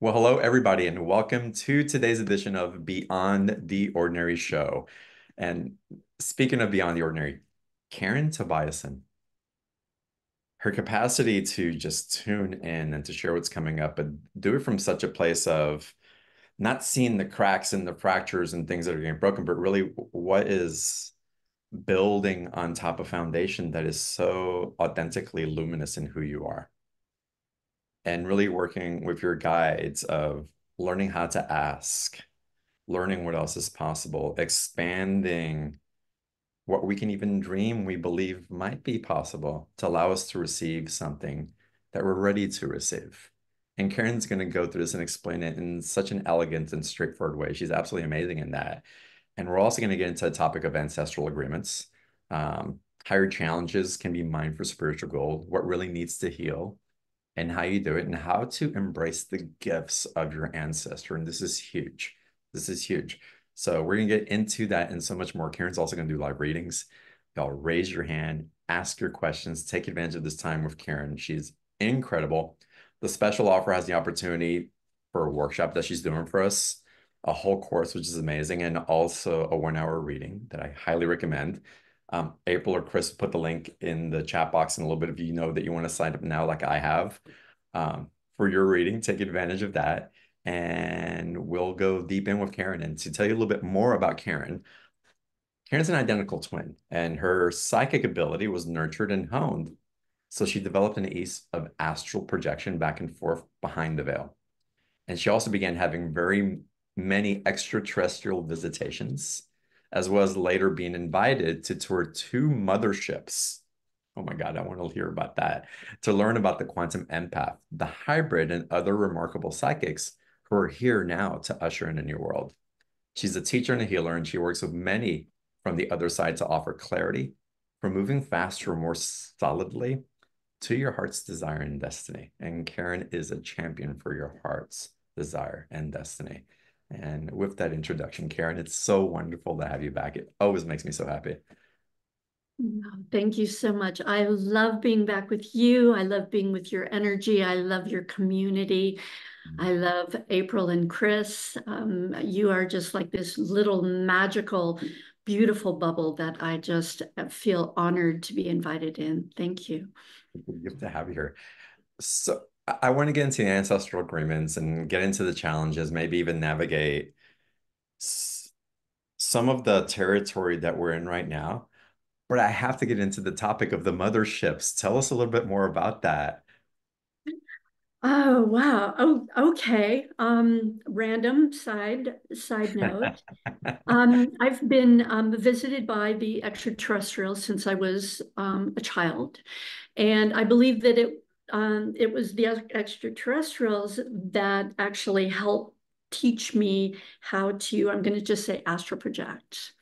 Well, hello, everybody, and welcome to today's edition of Beyond the Ordinary Show. And speaking of Beyond the Ordinary, Karin Tobiason, her capacity to just tune in and to share what's coming up, but do it from such a place of not seeing the cracks and the fractures and things that are getting broken, but really what is building on top of foundation that is so authentically luminous in who you are. And really working with your guides of learning how to ask, learning what else is possible, expanding what we can even dream we believe might be possible to allow us to receive something that we're ready to receive. And Karen's going to go through this and explain it in such an elegant and straightforward way. She's absolutely amazing in that. And we're also going to get into the topic of ancestral agreements. Higher challenges can be mined for spiritual gold, what really needs to heal, and how you do it, and how to embrace the gifts of your ancestor. And this is huge. This is huge. So we're going to get into that and so much more. Karen's also going to do live readings. Y'all raise your hand, ask your questions, take advantage of this time with Karen. She's incredible. The special offer has the opportunity for a workshop that she's doing for us, a whole course, which is amazing, and also a 1 hour reading that I highly recommend. April or Chris put the link in the chat box in a little bit if you know that you want to sign up now, like I have, for your reading. Take advantage of that. And we'll go deep in with Karen. And to tell you a little bit more about Karen, Karen's an identical twin, and her psychic ability was nurtured and honed. So she developed an ace of astral projection back and forth behind the veil. And she also began having very many extraterrestrial visitations, as well as later being invited to tour two motherships. Oh my God, I want to hear about that. To learn about the quantum empath, the hybrid, and other remarkable psychics who are here now to usher in a new world. She's a teacher and a healer, and she works with many from the other side to offer clarity from moving faster, more solidly to your heart's desire and destiny. And Karen is a champion for your heart's desire and destiny. And with that introduction, Karen, it's so wonderful to have you back. It always makes me so happy. Thank you so much. I love being back with you. I love being with your energy. I love your community. I love April and Chris. You are just like this little magical, beautiful bubble that I just feel honored to be invited in. Thank you. Good to have you here. So I want to get into the ancestral agreements and get into the challenges, maybe even navigate some of the territory that we're in right now. But I have to get into the topic of the motherships. Tell us a little bit more about that. Oh, wow. Oh, okay. Random side note. I've been visited by the extraterrestrials since I was a child, and I believe that it was the extraterrestrials that actually helped teach me how to, I'm going to just say astral project.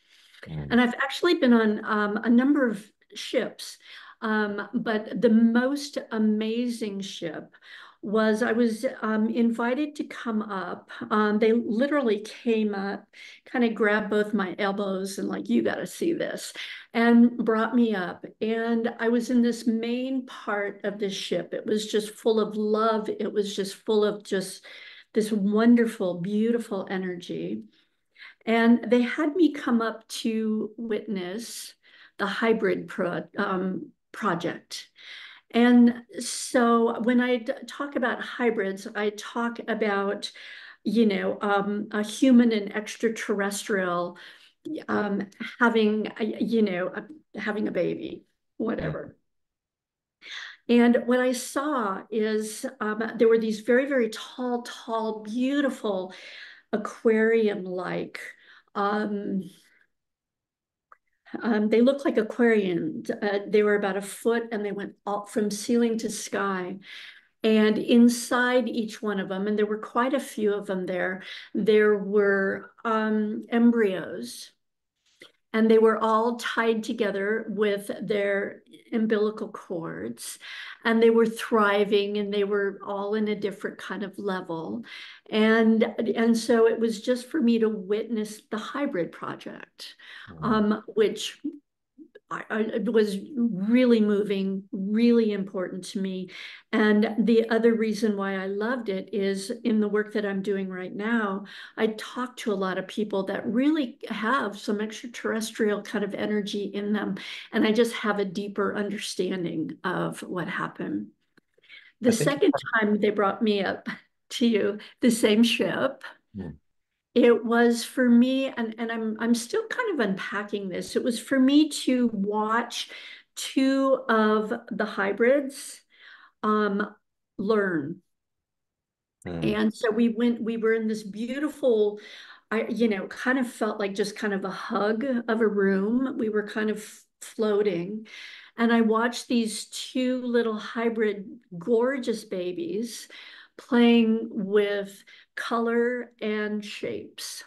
Mm. And I've actually been on a number of ships, but the most amazing ship was I was invited to come up. They literally came up, kind of grabbed both my elbows and like, you got to see this, and brought me up. And I was in this main part of the ship. It was just full of love. It was just full of just this wonderful, beautiful energy. And they had me come up to witness the project. And so when I talk about hybrids, I talk about, a human and extraterrestrial um, having, having a baby, Mm. whatever. And what I saw is there were these very, very tall, tall, beautiful aquarium-like. Um, they looked like aquariums. They were about a foot and they went all from ceiling to sky. And inside each one of them, and there were quite a few of them there were embryos, and they were all tied together with their umbilical cords, and they were thriving, and they were all in a different kind of level. And so it was just for me to witness the hybrid project, Mm. which it was really moving, really important to me. And the other reason why I loved it is in the work that I'm doing right now, I talk to a lot of people that really have some extraterrestrial kind of energy in them. And I just have a deeper understanding of what happened. The I think second time they brought me up to the same ship, Hmm. it was for me, and I'm still kind of unpacking this. It was for me to watch two of the hybrids um, learn. Hmm. And so we were in this beautiful, kind of felt like just kind of a hug of a room. We were kind of floating. And I watched these two little hybrid, gorgeous babies playing with color and shapes.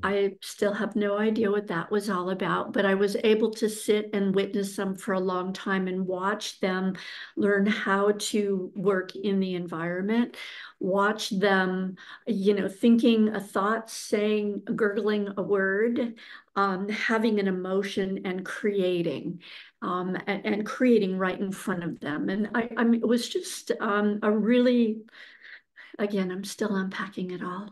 I still have no idea what that was all about, but I was able to sit and witness them for a long time and watch them learn how to work in the environment, watch them, thinking a thought, saying, gurgling a word, having an emotion and creating, and creating right in front of them. And it was just a really, again, I'm still unpacking it all.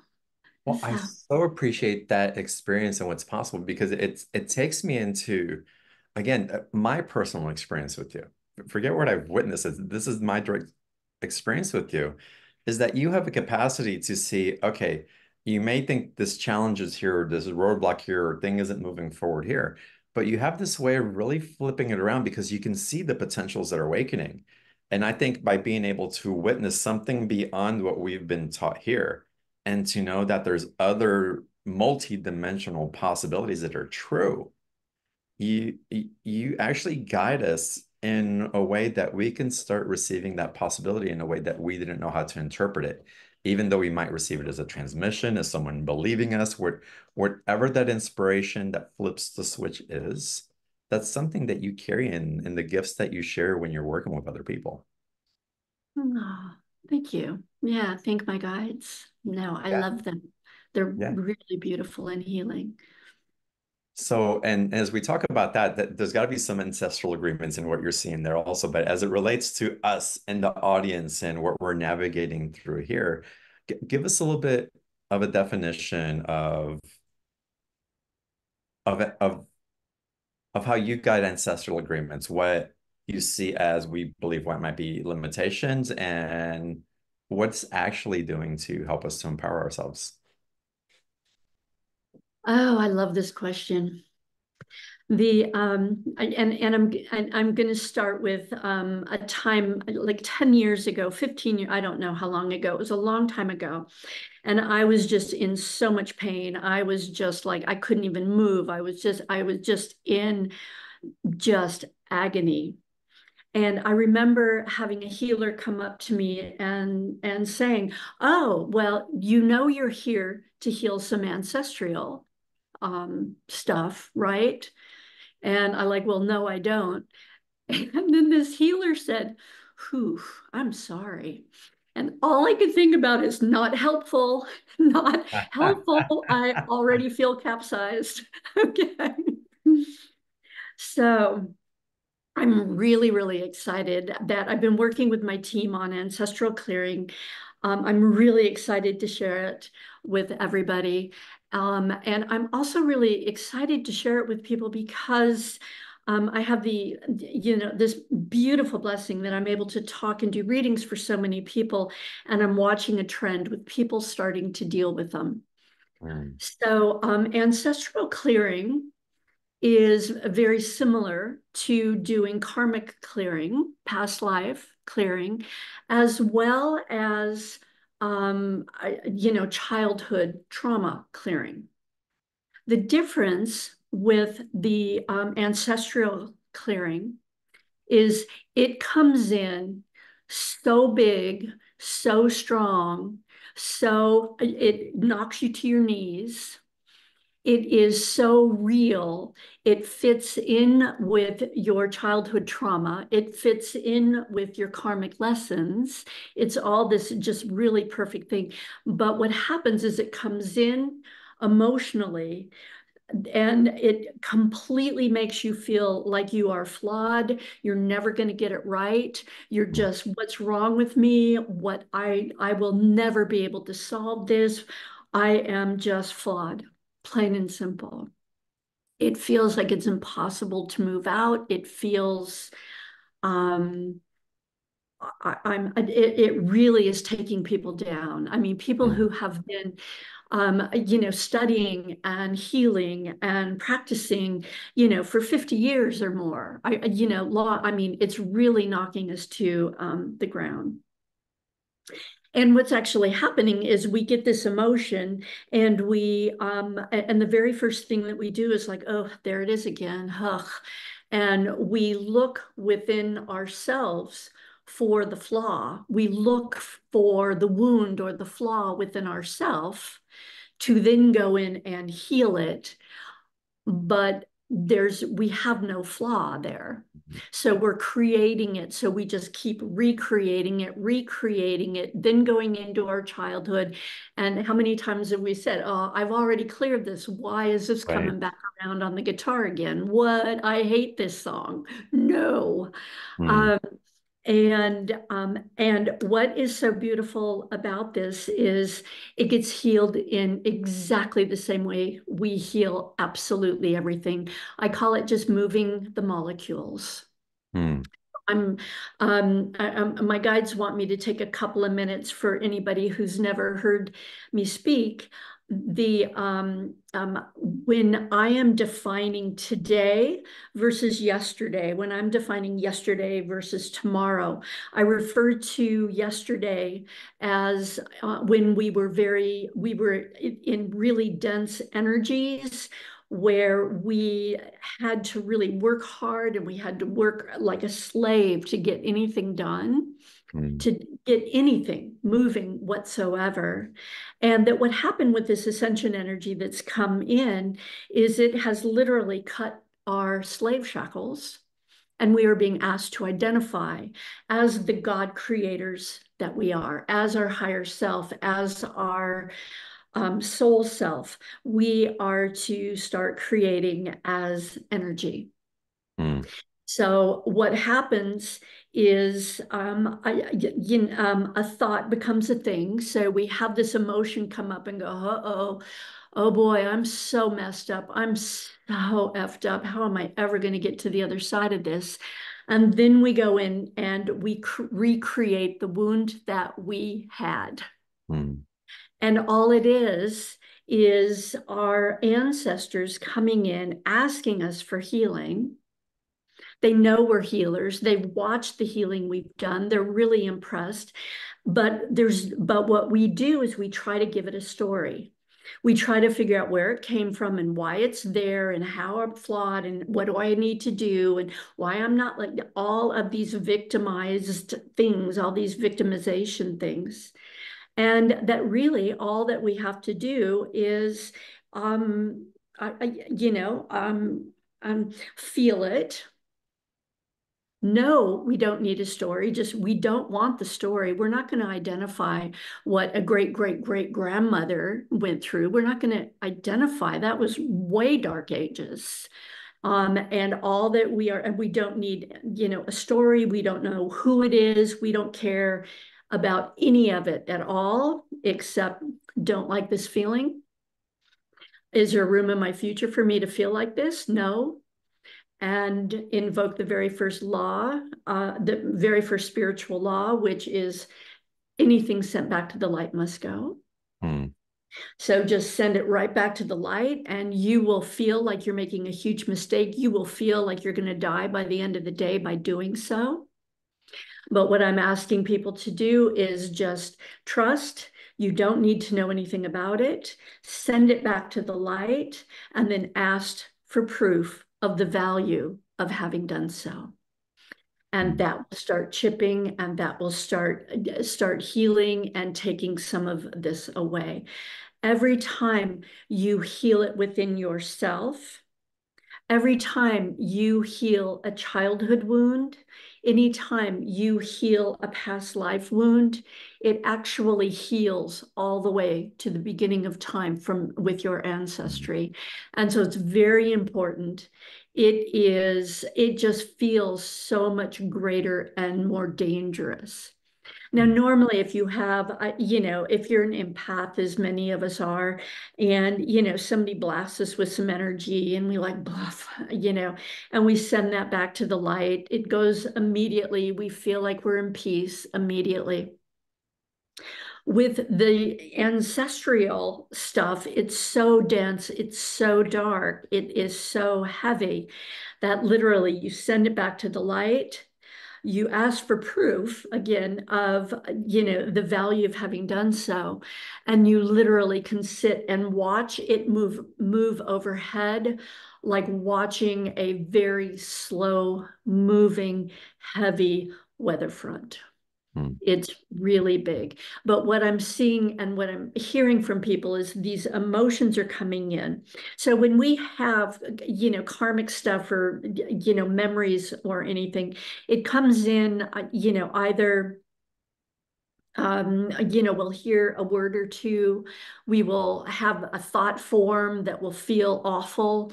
Well, I So. so appreciate that experience and what's possible because it takes me into, again, my personal experience with you. Forget what I've witnessed. This is my direct experience with you, is that you have a capacity to see, okay, you may think this challenge is here, or this roadblock here, or thing isn't moving forward here, but you have this way of really flipping it around because you can see the potentials that are awakening. And I think by being able to witness something beyond what we've been taught here, and to know that there's other multi-dimensional possibilities that are true, you actually guide us in a way that we can start receiving that possibility in a way that we didn't know how to interpret it, even though we might receive it as a transmission, as someone believing us, whatever that inspiration that flips the switch is. That's something that you carry in the gifts that you share when you're working with other people. Oh, thank you. Yeah, thank my guides. No, I Yeah. love them. They're Yeah. really beautiful and healing. So, and as we talk about that there's got to be some ancestral agreements in what you're seeing there also. But as it relates to us and the audience and what we're navigating through here, give us a little bit of a definition of of of how you guide ancestral agreements, what you see as we believe what might be limitations, and what's actually doing to help us to empower ourselves. Oh, I love this question. I'm going to start with a time like 10 years ago, 15 years, I don't know how long ago. It was a long time ago. And I was just in so much pain. I was just like I couldn't even move. I was just in just agony. And I remember having a healer come up to me and saying, "Oh, well, you're here to heal some ancestral stuff, right?" And I like, "Well, no, I don't." And then this healer said, "Whew, I'm sorry." And all I could think about is not helpful, not helpful. I already feel capsized. Okay. So I'm really, really excited that I've been working with my team on ancestral clearing. I'm really excited to share it with everybody. And I'm also really excited to share it with people because I have this beautiful blessing that I'm able to talk and do readings for so many people. And I'm watching a trend with people starting to deal with them. Mm, So, ancestral clearing is very similar to doing karmic clearing, past life clearing, as well as childhood trauma clearing. The difference with the ancestral clearing is it comes in so big, so strong, so it knocks you to your knees. It is so real. It fits in with your childhood trauma. It fits in with your karmic lessons. It's all this just really perfect thing. But what happens is it comes in emotionally and it completely makes you feel like you are flawed. You're never going to get it right. You're mm, just, what's wrong with me? I will never be able to solve this. I am just flawed, plain and simple. It feels like it's impossible to move out. It feels, um, it really is taking people down. I mean, people mm. who have been studying and healing and practicing, for 50 years or more. I mean, it's really knocking us to the ground. And what's actually happening is we get this emotion and the very first thing that we do is like, oh, there it is again. Ugh. And we look within ourselves for the flaw. We look for the wound or the flaw within ourselves to then go in and heal it, but we have no flaw there. So we're creating it. So we just keep recreating it, then going into our childhood. And how many times have we said, oh, I've already cleared this. Why is this Right. coming back around on the guitar again? What? I hate this song. No. Mm, Um, and what is so beautiful about this is it gets healed in exactly the same way we heal absolutely everything. I call it just moving the molecules. mm, I'm, my guides want me to take a couple of minutes for anybody who's never heard me speak. When I am defining today versus yesterday, when I'm defining yesterday versus tomorrow, I refer to yesterday as when we were in really dense energies where we had to really work hard and we had to work like a slave to get anything done, mm, to get anything moving whatsoever. And that what happened with this ascension energy that's come in is it has literally cut our slave shackles. And we are being asked to identify as the God creators that we are, as our higher self, as our soul self. We are to start creating as energy. mm, So what happens is a thought becomes a thing. So we have this emotion come up and go, uh-oh, oh boy, I'm so messed up. I'm so effed up. How am I ever going to get to the other side of this? And then we go in and we recreate the wound that we had. mm, And all it is our ancestors coming in, asking us for healing. They know we're healers. They've watched the healing we've done. They're really impressed. But what we do is we try to give it a story. We try to figure out where it came from and why it's there and how I'm flawed and what do I need to do and why I'm not like all of these victimized things, all these victimization things. And that really all that we have to do is, um, you know, feel it. No, we don't need a story. Just we don't want the story. We're not going to identify what a great grandmother went through. We're not going to identify. That was way dark ages. And all that we are, and we don't need, a story. We don't know who it is. We don't care about any of it at all, except don't like this feeling. Is there room in my future for me to feel like this? No. And invoke the very first law, the very first spiritual law, which is anything sent back to the light must go. mm, So just send it right back to the light, and you will feel like you're making a huge mistake. You will feel like you're going to die by the end of the day by doing so. But what I'm asking people to do is just trust. You don't need to know anything about it. Send it back to the light, and then ask for proof of the value of having done so. And mm, that will start chipping, and that will start healing and taking some of this away. Every time you heal it within yourself, every time you heal a childhood wound, anytime you heal a past life wound, it actually heals all the way to the beginning of time from with your Mhm. ancestry. And so it's very important. It just feels so much greater and more dangerous. Now, normally, if you have, if you're an empath, as many of us are, and, somebody blasts us with some energy and we like, bluff, and we send that back to the light, it goes immediately. We feel like we're in peace immediately. With the ancestral stuff, it's so dense, it's so dark, it is so heavy that literally you send it back to the light. You ask for proof again of, the value of having done so, and you literally can sit and watch it move overhead, like watching a very slow moving heavy weather front. Mhm. It's really big. But what I'm seeing and what I'm hearing from people is these emotions are coming in. So when we have, karmic stuff or, memories or anything, it comes in, either we'll hear a word or two. We will have a thought form that will feel awful,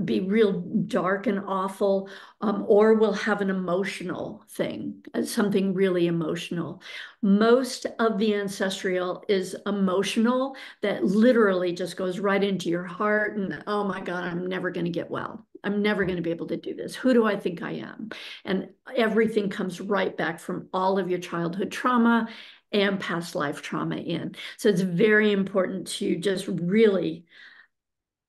be real dark and awful, or we'll have an emotional thing, something really emotional. Most of the ancestral is emotional, that literally just goes right into your heart. And oh my God, I'm never going to get well. I'm never going to be able to do this. Who do I think I am? And everything comes right back from all of your childhood trauma and past life trauma in. So it's very important to just really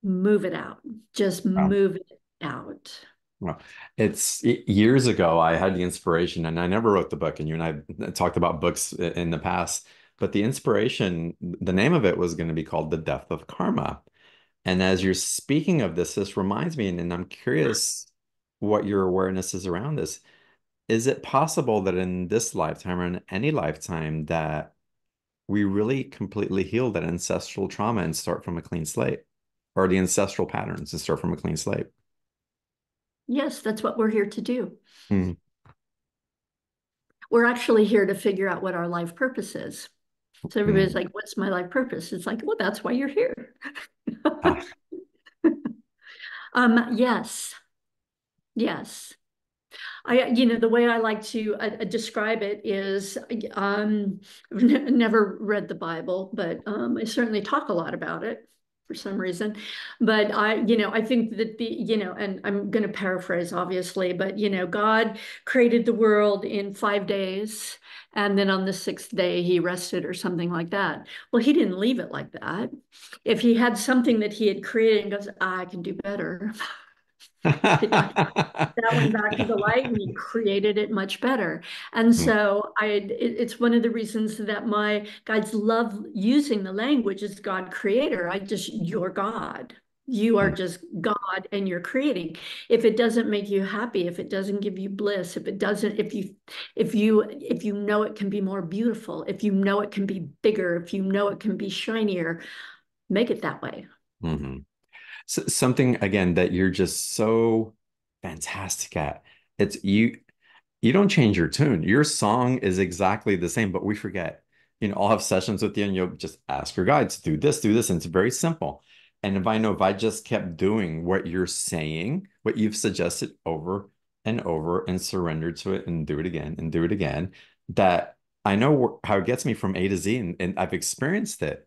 move it out. Just Wow. move it out. Well, years ago, I had the inspiration, and I never wrote the book. And you and I talked about books in the past, but the inspiration, the name of it was going to be called The Death of Karma. And as you're speaking of this reminds me, and I'm curious what your awareness is around this. Is it possible that in this lifetime or in any lifetime that we really completely heal that ancestral trauma and start from a clean slate, or the ancestral patterns and start from a clean slate? Yes, that's what we're here to do. Mm. We're actually here to figure out what our life purpose is. So everybody's Mm. like, what's my life purpose? It's like, well, that's why you're here. Ah. Yes, yes. The way I like to describe it is, I've never read the Bible, but I certainly talk a lot about it for some reason. But I think that and I'm going to paraphrase, obviously, but God created the world in 5 days, and then on the sixth day he rested or something like that. Well, he didn't leave it like that. If he had something that he had created and goes, I can do better. That went back to the light and he created it much better. And Mm. so it's one of the reasons that my guides love using the language as God creator. You're God. You are Mm. just God and you're creating. If it doesn't make you happy, if it doesn't give you bliss, if it doesn't, if you know it can be more beautiful, if you know it can be bigger, if you know it can be shinier, make it that way. Mhm. Something again that you're just so fantastic at. It's you don't change your tune. Your song is exactly the same, but we forget. I'll have sessions with you and you'll just ask your guides, do this, and it's very simple. And if I just kept doing what you're saying, what you've suggested over and over and surrendered to it and do it again and do it again, that I know how it gets me from A to Z and I've experienced it.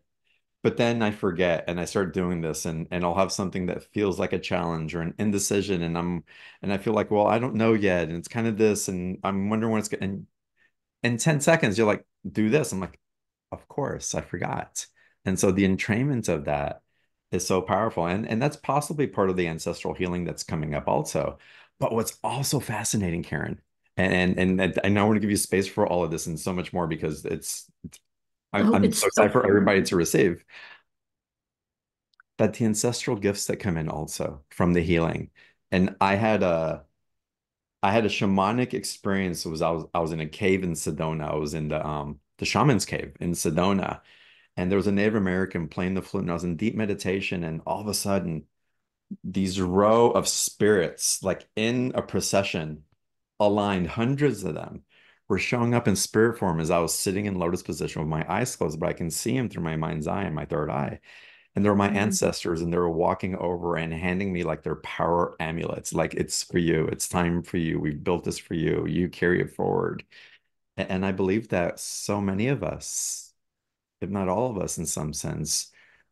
But then I forget and I start doing this and I'll have something that feels like a challenge or an indecision and I feel like, well, I don't know yet. And it's kind of this and I'm wondering when it's going. And in 10 seconds, you're like, do this. I'm like, of course, I forgot. And so the entrainment of that is so powerful. And that's possibly part of the ancestral healing that's coming up also. But what's also fascinating, Karin, and I know I want to give you space for all of this and so much more because Oh, I'm so it's so excited for everybody fun. to receive that the ancestral gifts that come in also from the healing. And I had a shamanic experience. I was in a cave in Sedona. I was in the shaman's cave in Sedona. And there was a Native American playing the flute, and I was in deep meditation, and all of a sudden, these row of spirits, like in a procession, aligned, hundreds of them were showing up in spirit form as I was sitting in lotus position with my eyes closed, but I can see them through my mind's eye and my third eye. And they were my Mhm. ancestors, and they were walking over and handing me like their power amulets, like it's for you, it's time for you, we built this for you, you carry it forward. And I believe that so many of us, if not all of us in some sense,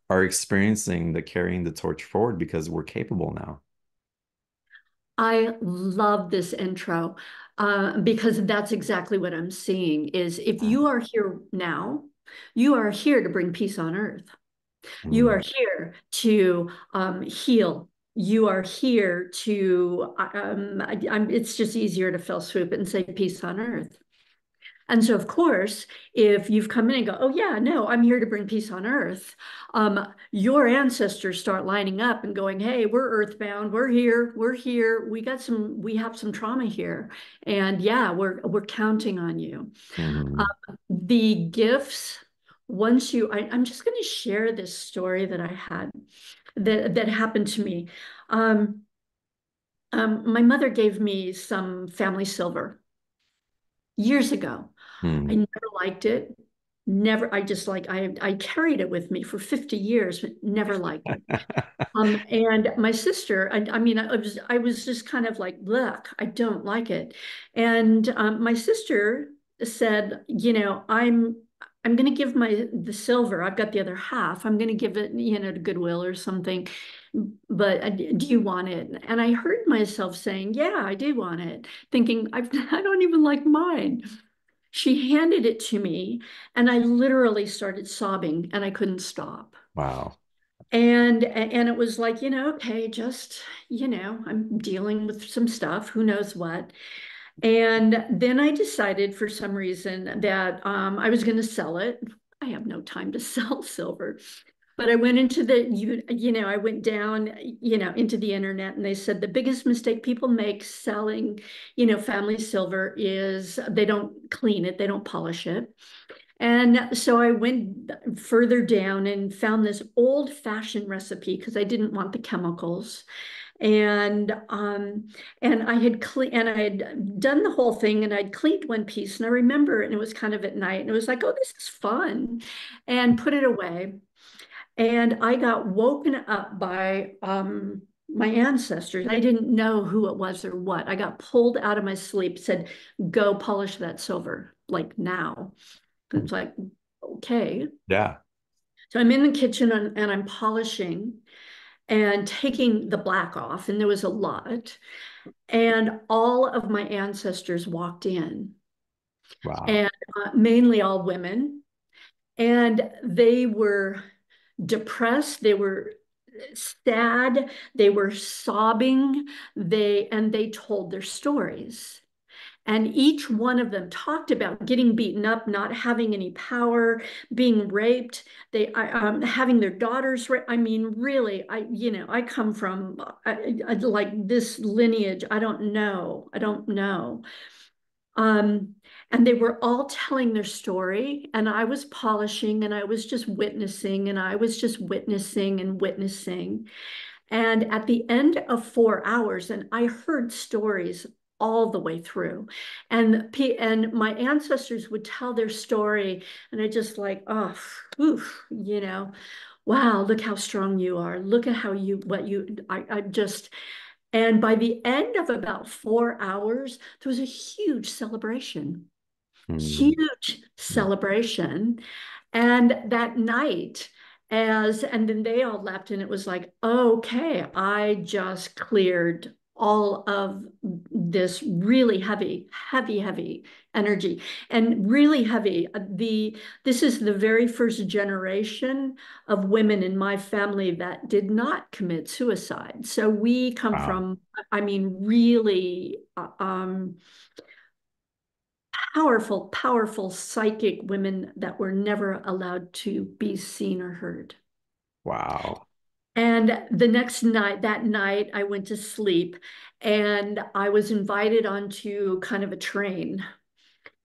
are experiencing the carrying the torch forward because we're capable now. I love this intro because that's exactly what I'm seeing is if you are here now, you are here to bring peace on earth. You are Mm, here to heal. You are here to, it's just easier to fill swoop and say peace on earth. And so, of course, if you've come in and go, oh, yeah, no, I'm here to bring peace on earth, your ancestors start lining up and going, hey, we're earthbound, we're here, we have some trauma here. And yeah, we're counting on you. mhm, The gifts, I'm just going to share this story that I had that happened to me. Um, my mother gave me some family silver years ago. I mm. never liked it. Never, I just like I carried it with me for 50 years, but never liked it. And my sister, I mean, I was just kind of like, look, I don't like it. And my sister said, you know, I'm going to give the silver. I've got the other half. I'm going to give it, you know, to Goodwill or something. But do you want it? And I heard myself saying, yeah, I do want it, thinking I don't even like mine. She handed it to me, and I literally started sobbing, and I couldn't stop. Wow. And it was like, you know, okay, just, you know, I'm dealing with some stuff, who knows what. And then I decided for some reason that I was going to sell it. I have no time to sell silver. But I went into you know, I went down, you know, into the internet and they said the biggest mistake people make selling, you know, family silver is they don't clean it, they don't polish it. And so I went further down and found this old-fashioned recipe because I didn't want the chemicals. And I had done the whole thing and I'd cleaned one piece and I remember and it was kind of at night and it was like, oh, this is fun, and put it away. And I got woken up by my ancestors. I didn't know who it was or what. I got pulled out of my sleep, said, go polish that silver, like now. It's like, okay. Yeah. So I'm in the kitchen and I'm polishing and taking the black off, and there was a lot. And all of my ancestors walked in, Wow. and mainly all women. And they were depressed, they were sad, they were sobbing, they told their stories. And each one of them talked about getting beaten up, not having any power, being raped, having their daughters raped. I mean, really, you know, I come from like this lineage. I don't know. Um, and they were all telling their story, and I was polishing, and I was just witnessing, and I was just witnessing and witnessing. And at the end of 4 hours, and I heard stories all the way through, and my ancestors would tell their story, and I just like, oh, oof, you know, wow, look how strong you are. Look at how I just, and by the end of about 4 hours, there was a huge celebration, Mm, huge celebration. And that night, and then they all left, and it was like, okay, I just cleared all of this really heavy, heavy, heavy energy, and really heavy. This is the very first generation of women in my family that did not commit suicide. So we come wow. from, I mean, really powerful, powerful psychic women that were never allowed to be seen or heard. Wow. And the next night, that night, I went to sleep and I was invited onto kind of a train.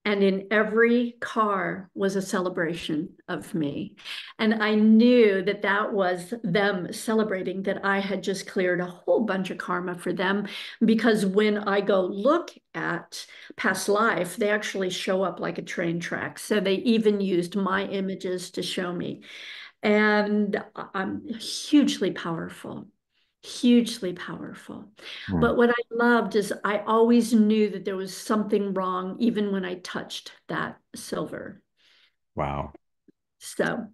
And in every car was a celebration of me. And I knew that that was them celebrating that I had just cleared a whole bunch of karma for them. Because when I go look at past life, they actually show up like a train track. So they even used my images to show me. And I'm hugely powerful, hugely powerful. Hmm. But what I loved is I always knew that there was something wrong, even when I touched that silver. Wow. So,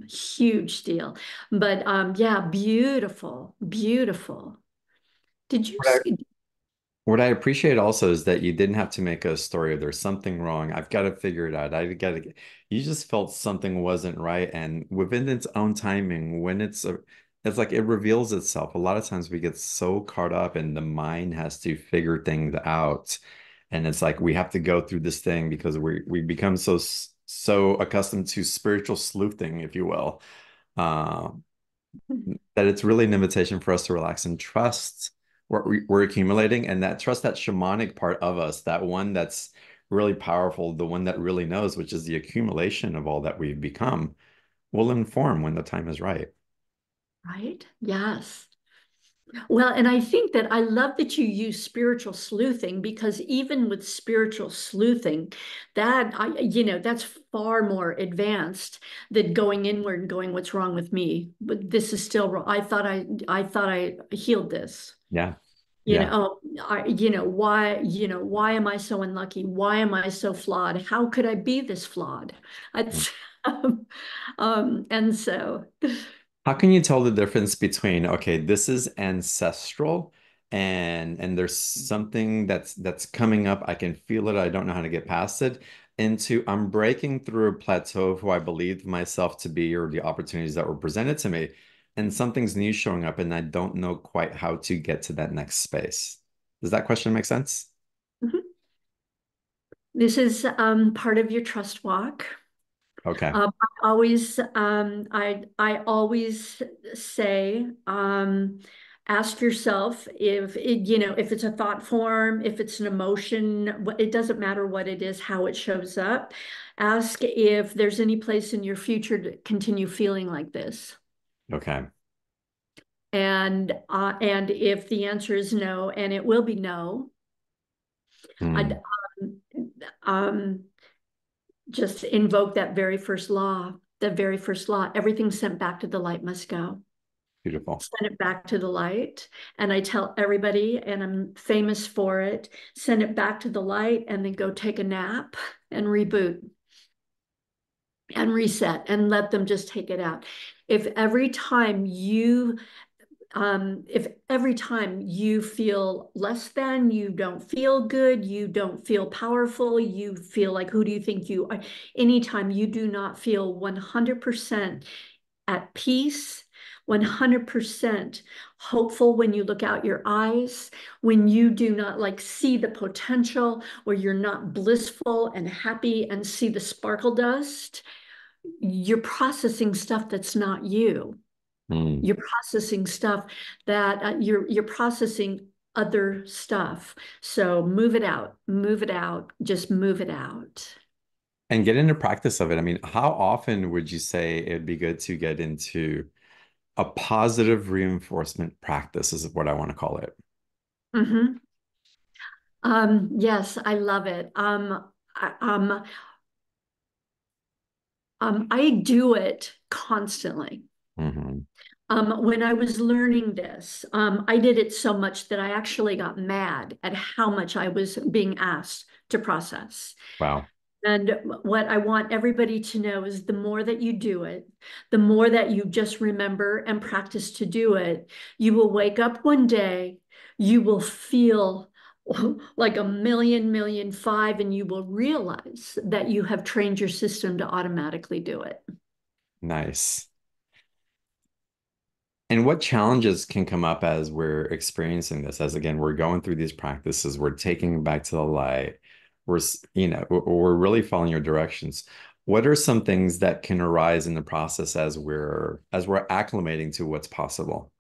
huge deal. But yeah, beautiful, beautiful. Did you? What I appreciate also is that you didn't have to make a story of there's something wrong. I've got to figure it out. You just felt something wasn't right. And within its own timing, when it's like it reveals itself. A lot of times we get so caught up and the mind has to figure things out. And it's like we have to go through this thing because we become so accustomed to spiritual sleuthing, if you will. Uh, that it's really an invitation for us to relax and trust what we're accumulating and that trust that shamanic part of us, that one that's really powerful, the one that really knows, which is the accumulation of all that we've become, will inform when the time is right. Right? Yes. Well, and I think that I love that you use spiritual sleuthing because even with spiritual sleuthing, that's far more advanced than going inward and going, what's wrong with me? But this is still wrong. I thought I healed this. Yeah. Yeah. Why am I so unlucky? Why am I so flawed? How could I be this flawed? It's, and so. How can you tell the difference between, okay, this is ancestral and there's something that's coming up, I can feel it, I don't know how to get past it, into I'm breaking through a plateau of who I believed myself to be or the opportunities that were presented to me, and something's new showing up and I don't know quite how to get to that next space. Does that question make sense? Mhm. This is part of your trust walk. Okay. I always say, ask yourself if it's a thought form, if it's an emotion, it doesn't matter what it is, how it shows up. Ask if there's any place in your future to continue feeling like this. Okay. And if the answer is no, and it will be no, I'd Hmm. um, just invoke that very first law. The very first law, everything sent back to the light must go. Beautiful. Send it back to the light. And I tell everybody, and I'm famous for it, send it back to the light and then go take a nap and reboot and reset and let them just take it out. If every time you if every time you feel less than, you don't feel good, you don't feel powerful, you feel like, who do you think you are? Anytime you do not feel 100% at peace, 100% hopeful when you look out your eyes, when you do not like see the potential, or you're not blissful and happy and see the sparkle dust, you're processing stuff that's not you. Hmm. You're processing stuff that you're processing other stuff. So move it out, just move it out. And get into practice of it. I mean, how often would you say it'd be good to get into a positive reinforcement practice is what I want to call it. Hmm. Yes, I love it. I, um, I do it constantly. Hmm. When I was learning this, I did it so much that I actually got mad at how much I was being asked to process. Wow. And what I want everybody to know is the more that you do it, the more that you just remember and practice to do it, you will wake up one day, you will feel like a million, million five, and you will realize that you have trained your system to automatically do it. Nice. And what challenges can come up as we're experiencing this? As again, we're going through these practices, we're taking it back to the light, we're really following your directions. What are some things that can arise in the process as we're acclimating to what's possible?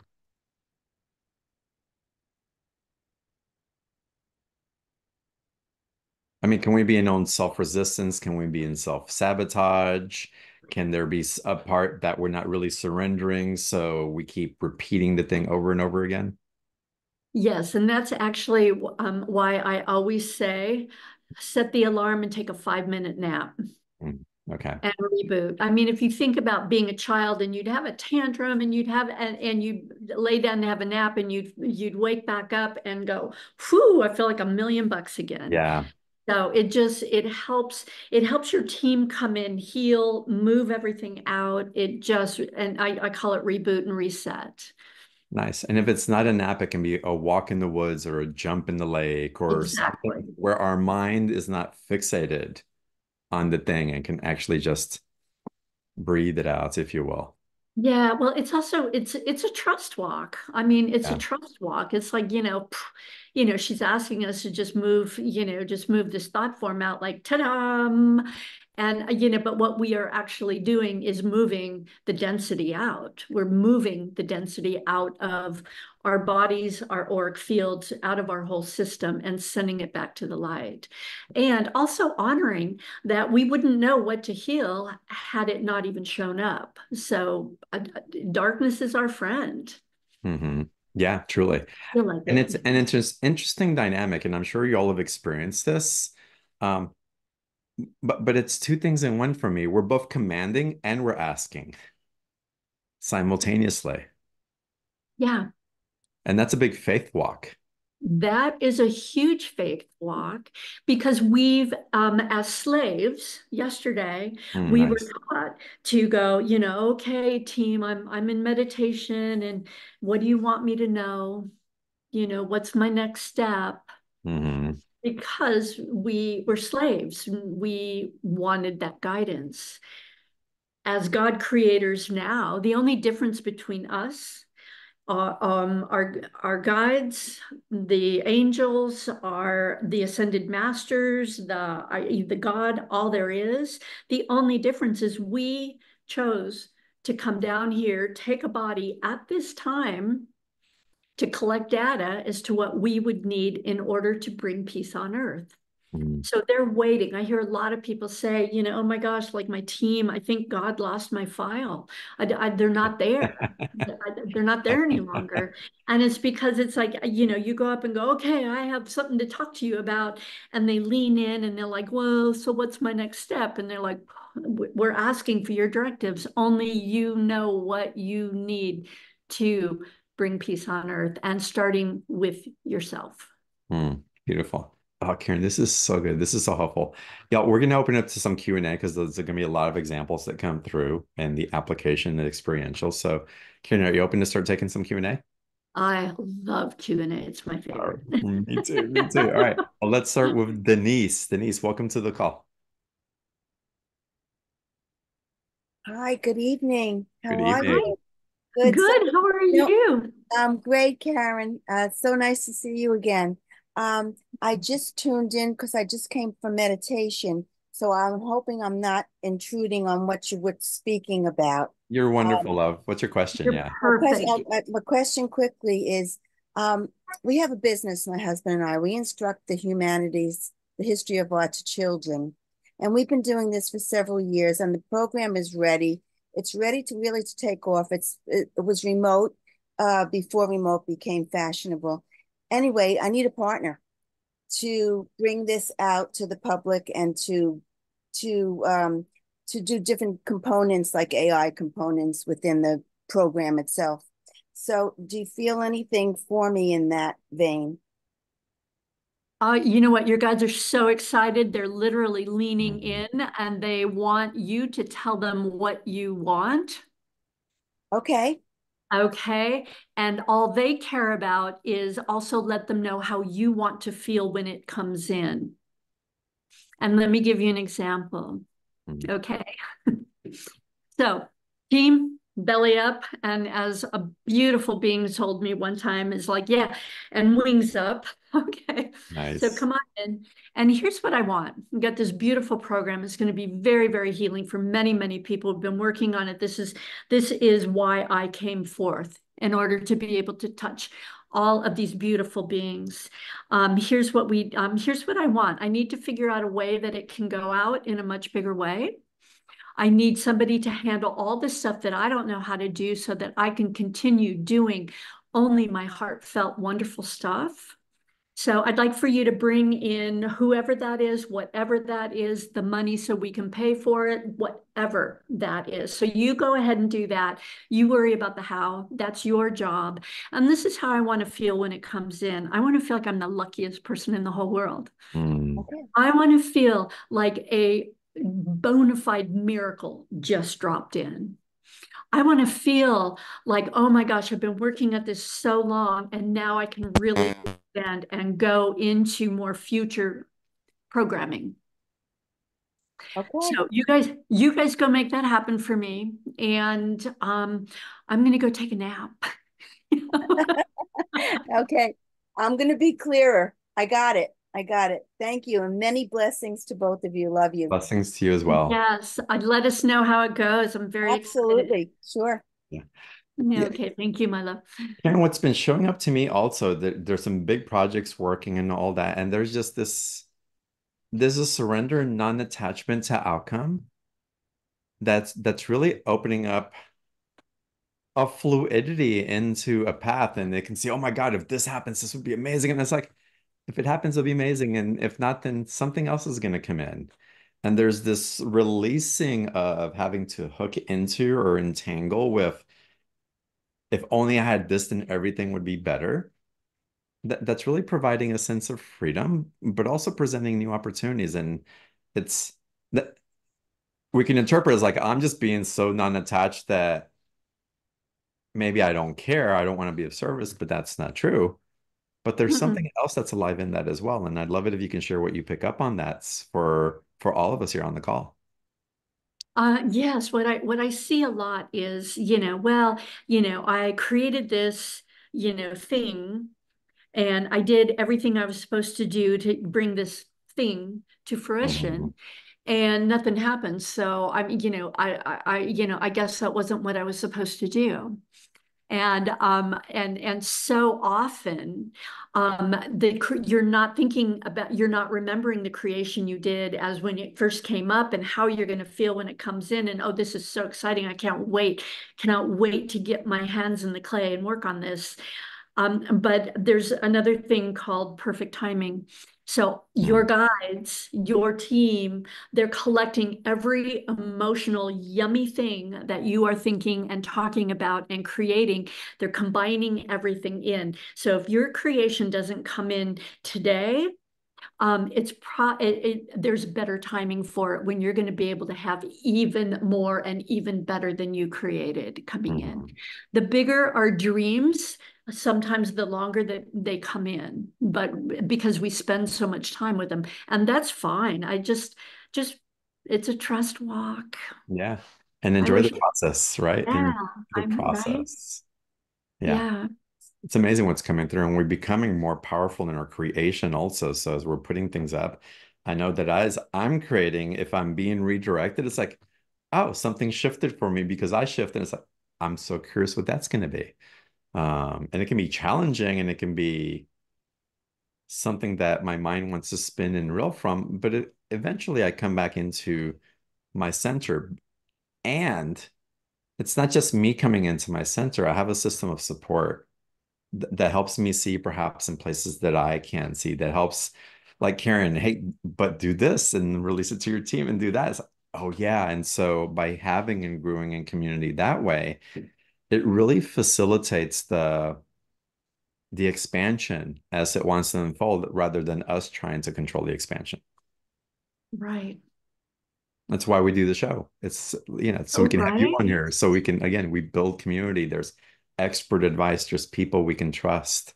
I mean, can we be in own self-resistance? Can we be in self-sabotage? Can there be a part that we're not really surrendering, so we keep repeating the thing over and over again? Yes, and that's actually why I always say set the alarm and take a 5 minute nap Mm, okay. and reboot. I mean, if you think about being a child and you'd have a tantrum and and you'd lay down to have a nap and you'd wake back up and go, whew, I feel like $1 million again. Yeah, So it helps your team come in, heal, move everything out. And I call it reboot and reset. nice. And if it's not a nap, it can be a walk in the woods or a jump in the lake or something Exactly. where our mind is not fixated on the thing and can actually just breathe it out, if you will. Yeah, well, it's a trust walk. I mean, it's a Yeah. trust walk. It's like, she's asking us to just move this thought form out like ta-da. And but what we are actually doing is moving the density out. We're moving the density out of our bodies, our auric fields, out of our whole system and sending it back to the light. And also honoring that we wouldn't know what to heal had it not even shown up. So darkness is our friend. Hmm. Yeah, truly. I feel like And it. it's an interesting dynamic, and I'm sure you all have experienced this. Um, but it's two things in one for me. We're both commanding and we're asking simultaneously. Yeah, And that's a big faith walk. that is a huge faith walk because as slaves, yesterday, Mm, we were nice. taught to go, okay, team, I'm in meditation, and what do you want me to know? What's my next step? Hmm. Because we were slaves. We wanted that guidance. As God creators now, the only difference between us, our guides, the angels, are the ascended masters, the God, all there is. The only difference is we chose to come down here, take a body at this time to collect data as to what we would need in order to bring peace on earth. Hmm. So they're waiting. I hear a lot of people say, oh my gosh, like my team, I think God lost my file. They're not there. They're not there any longer. And it's because it's like, you go up and go, okay, I have something to talk to you about. And they lean in and they're like, well, so what's my next step? And they're like, we're asking for your directives. Only you know what you need to bring peace on earth and starting with yourself. Mm, beautiful. Oh, Karen, this is so good. This is so helpful. Yeah, we're going to open up to some Q&A because there's going to be a lot of examples that come through and the application and experiential. So, Karen, are you open to start taking some Q&A? I love Q&A. It's my favorite. Me too. Me too. All right. Well, let's start with Denise. Denise, welcome to the call. Hi, good evening. Good How are Hi, you? evening. Good. So, good. How are you know, you? great, Karen. So nice to see you again. I just tuned in because I just came from meditation, so I'm hoping I'm not intruding on what you were speaking about. You're Um, wonderful, love. What's your question? You're Yeah. perfect. my question quickly is, we have a business, my husband and I. We instruct the humanities, the history of art to children, and we've been doing this for several years. And the program is ready. It's ready to really to take off. It was remote before remote became fashionable. Anyway, I need a partner to bring this out to the public and to um, to do different components like AI components within the program itself. So, do you feel anything for me in that vein? You know what? Your guys are so excited. They're literally leaning Mhm. in and they want you to tell them what you want. Okay. Okay. And all they care about is also let them know how you want to feel when it comes in. And let me give you an example. Mhm. Okay. So, team, belly up. And as a beautiful being told me one time, is like, yeah, and wings up. Okay. So Nice. come on in. And here's what I want. We got this beautiful program. It's going to be very, very healing for many, many people who've been working on it. This is why I came forth in order to be able to touch all of these beautiful beings. Here's what I want. I need to figure out a way that it can go out in a much bigger way. I need somebody to handle all the stuff that I don't know how to do so that I can continue doing only my heartfelt, wonderful stuff. So I'd like for you to bring in whoever that is, whatever that is, the money so we can pay for it, whatever that is. So you go ahead and do that. You worry about the how. That's your job. And this is how I want to feel when it comes in. I want to feel like I'm the luckiest person in the whole world. Okay. I want to feel like a bona fide miracle just dropped in. I want to feel like, oh my gosh, I've been working at this so long, and now I can really expand and go into more future programming. Okay. So you guys go make that happen for me. And I'm gonna go take a nap. Okay. I'm going to be clearer. I got it. I got it. Thank you. And many blessings to both of you. Love you. Blessings to you as well. Yes, I'd let us know how it goes. I'm very excited. Absolutely. Sure. Yeah. Yeah, Yeah. okay, thank you, my love. And what's been showing up to me also that there's some big projects working and all that, and there's just there's a surrender and non-attachment to outcome that's really opening up a fluidity into a path, and they can see, oh my God, if this happens, this would be amazing. And it's like, if it happens, it'll be amazing. And if not, then something else is going to come in. And there's this releasing of having to hook into or entangle with, if only I had this, then everything would be better. That's really providing a sense of freedom, but also presenting new opportunities. And it's that we can interpret as like, I'm just being so non-attached that maybe I don't care. I don't want to be of service, but that's not true. But there's Mm-mm. something else that's alive in that as well. And I'd love it if you can share what you pick up on that for all of us here on the call. Yes, what I see a lot is, well, I created this, thing, and I did everything I was supposed to do to bring this thing to Mhm. fruition, and nothing happened. So I'm, I guess that wasn't what I was supposed to do. And so often you're not remembering the creation you did as when it first came up and how you're going to feel when it comes in, and oh, this is so exciting, I cannot wait to get my hands in the clay and work on this. But there's another thing called perfect timing. So your Mhm. guides, your team, they're collecting every emotional, yummy thing that you are thinking and talking about and creating. They're combining everything in. So if your creation doesn't come in today, there's better timing for it when you're going to be able to have even more and even better than you created coming in. Mhm. The bigger our dreams, sometimes the longer that they come in, but because we spend so much time with them, and that's fine. Just it's a trust walk. Yeah. And I enjoy the wish, process, right? yeah, Enjoy the I'm right. process. Yeah. Yeah, It's amazing what's coming through, and we're becoming more powerful in our creation also. So as we're putting things up, I know that as I'm creating, if I'm being redirected, it's like, oh, something shifted for me because I shifted. It's like, I'm so curious what that's going to be. And it can be challenging, and it can be something that my mind wants to spin and reel from, but eventually I come back into my center. And it's not just me coming into my center. I have a system of support that helps me see perhaps in places that I can't see, that helps, like Karin, hey, but do this and release it to your team and do that. It's like, oh yeah. And so by having and growing in community that way, it really facilitates the expansion as it wants to unfold rather than us trying to control the expansion. right. That's why we do the show. It's, so we Oh, can have you on right. here. So we can, again, we build community. There's expert advice. There's people we can trust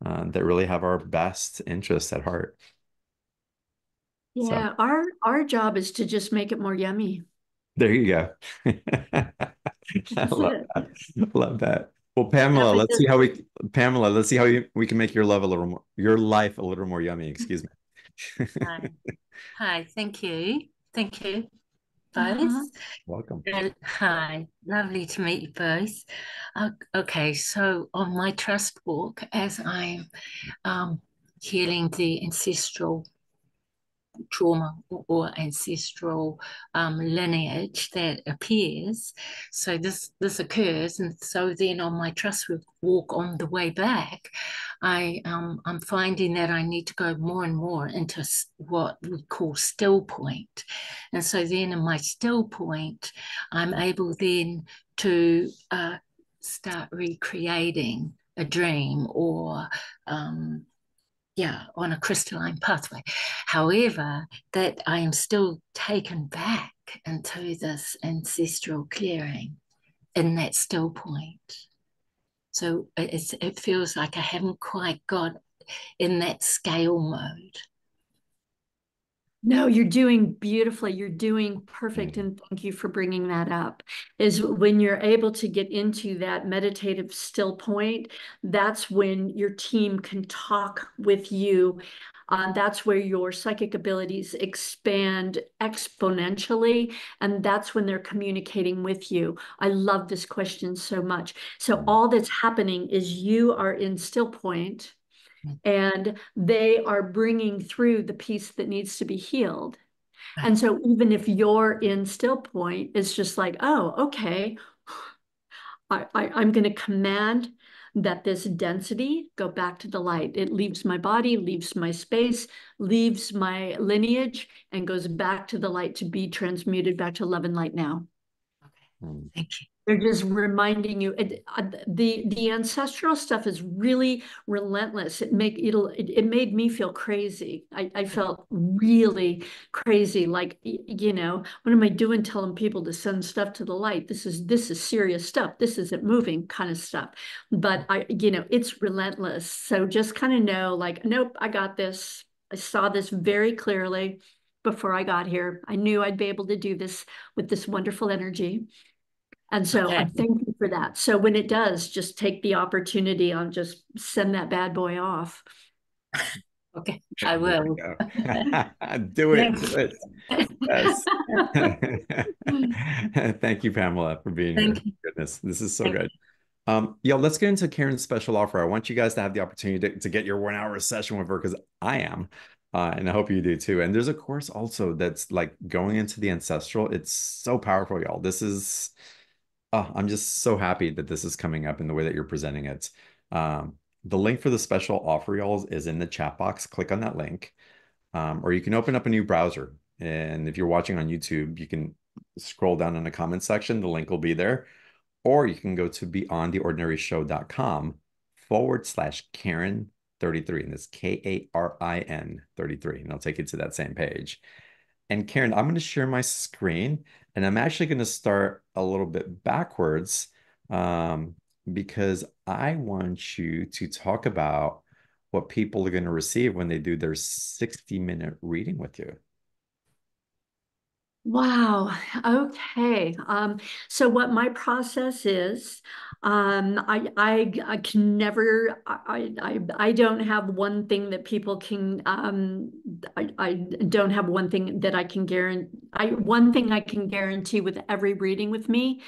that really have our best interests at heart. So Yeah, our job is to just make it more yummy. there you go. I That's love it. that. Love that. Well, Yeah, Pamela, let's see how we can make your love a little more, your life a little more yummy. Excuse me. Hi. Hi, thank you. Thank you. both. Welcome. Hi, lovely to meet you both. Okay, so on my trust walk, as I'm healing the ancestral trauma or ancestral lineage that appears. So this occurs, and so then on my trust walk on the way back, I'm finding that I need to go more and more into what we call still point, and so then in my still point, I'm able then to start recreating a dream or on a crystalline pathway. However, that I am still taken back into this ancestral clearing in that still point. So it feels like I haven't quite got in that scale mode. No, you're doing beautifully. You're doing perfect. And thank you for bringing that up. Is when you're able to get into that meditative still point, that's when your team can talk with you. That's where your psychic abilities expand exponentially. And that's when they're communicating with you. I love this question so much. So all that's happening is you are in still point and they are bringing through the piece that needs to be healed. And so even if you're in still point, it's just like, oh, okay, I'm going to command that this density go back to the light. It leaves my body, leaves my space, leaves my lineage, and goes back to the light to be transmuted back to love and light now. Okay, thank you. They're just reminding you. The ancestral stuff is really relentless. It made me feel crazy. I felt really crazy. Like, what am I doing telling people to send stuff to the light? This is serious stuff. This isn't moving kind of stuff. But it's relentless. So just kind of know, like, nope, I got this. I saw this very clearly before I got here. I knew I'd be able to do this with this wonderful energy. And so Okay. I'm thankful for that. So when it does, just take the opportunity on just send that bad boy off. Okay, I will. Do it. Do it. Yes. Thank you, Pamela, for being here. Thank you. Goodness, this is so good. Let's get into Karin's special offer. I want you guys to have the opportunity to get your 1 hour session with her because I am. And I hope you do too. And there's a course also that's like going into the ancestral. It's so powerful, y'all. I'm just so happy that this is coming up in the way that you're presenting it. The link for the special offer, y'all, is in the chat box. Click on that link. Or you can open up a new browser. And if you're watching on YouTube, you can scroll down in the comment section. The link will be there. Or you can go to beyondtheordinaryshow.com/Karin 33. And it's Karin 33. And it'll take you to that same page. And Karin, I'm going to share my screen and I'm actually going to start a little bit backwards because I want you to talk about what people are going to receive when they do their 60-minute reading with you. Wow. Okay. So what my process is, I can never, I don't have one thing that people can, I don't have one thing that I can guarantee. One thing I can guarantee with every reading with me,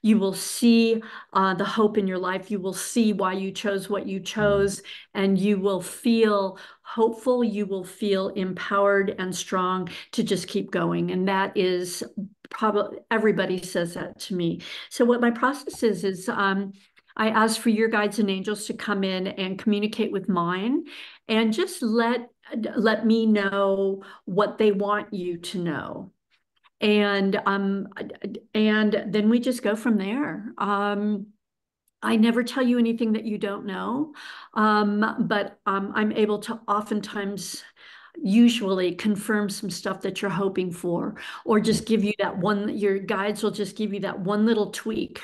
you will see the hope in your life. You will see why you chose what you chose, and you will feel hopeful. You will feel empowered and strong to just keep going. And that is probably, everybody says that to me. So what my process is I ask for your guides and angels to come in and communicate with mine and just let me know what they want you to know. And then we just go from there. I never tell you anything that you don't know, but I'm able to oftentimes usually confirm some stuff that you're hoping for, or just give you that one, your guides will just give you that one little tweak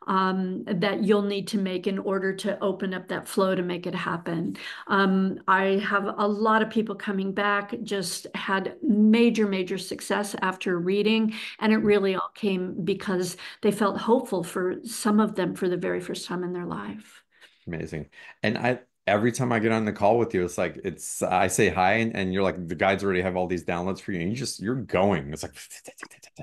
that you'll need to make in order to open up that flow to make it happen. I have a lot of people coming back, just had major, major success after reading, and it really all came because they felt hopeful for some of them for the very first time in their life. Amazing. And every time I get on the call with you, it's like I say hi and you're like the guides already have all these downloads for you and you're going. It's like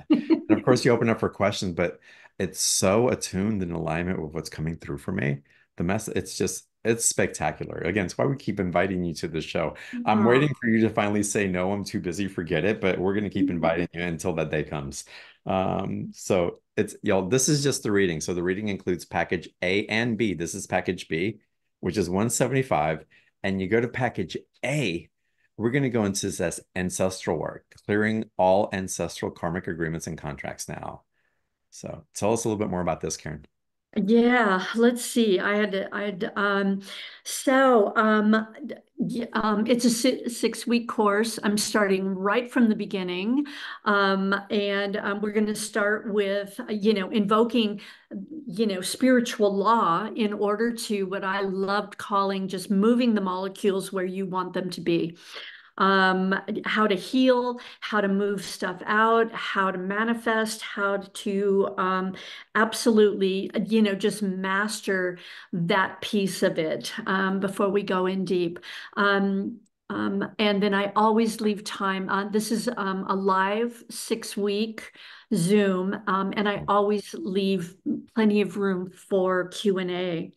and of course you open up for questions, but it's so attuned in alignment with what's coming through for me. The mess, it's spectacular. Again, it's why we keep inviting you to the show. I'm waiting Oh. for you to finally say no, I'm too busy, forget it, but we're gonna keep inviting you until that day comes. So it's y'all, this is just the reading. So the reading includes package A and B. This is package B, which is 175. And you go to package A, we're going to go into this ancestral work, clearing all ancestral karmic agreements and contracts now. So tell us a little bit more about this, Karin. Yeah, let's see. It's a 6 week course. I'm starting right from the beginning. And we're going to start with, invoking, spiritual law in order to what I loved calling just moving the molecules where you want them to be. How to heal, how to move stuff out, how to manifest, how to absolutely, just master that piece of it before we go in deep. And then I always leave time. This is a live 6 week Zoom, and I always leave plenty of room for Q&A.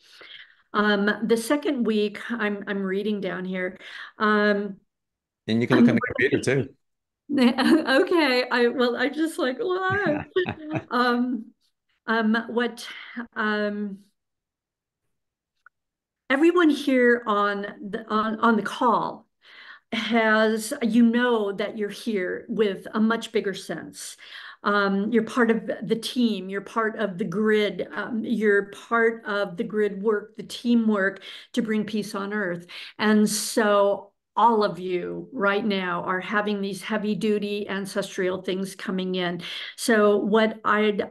The second week, I'm reading down here. And you can look on I'm the computer too. okay. I just like what? Um, what um everyone here on the call has, that you're here with a much bigger sense. You're part of the team, you're part of the grid, you're part of the grid work, the teamwork to bring peace on earth. And so all of you right now are having these heavy duty ancestral things coming in. So what I'd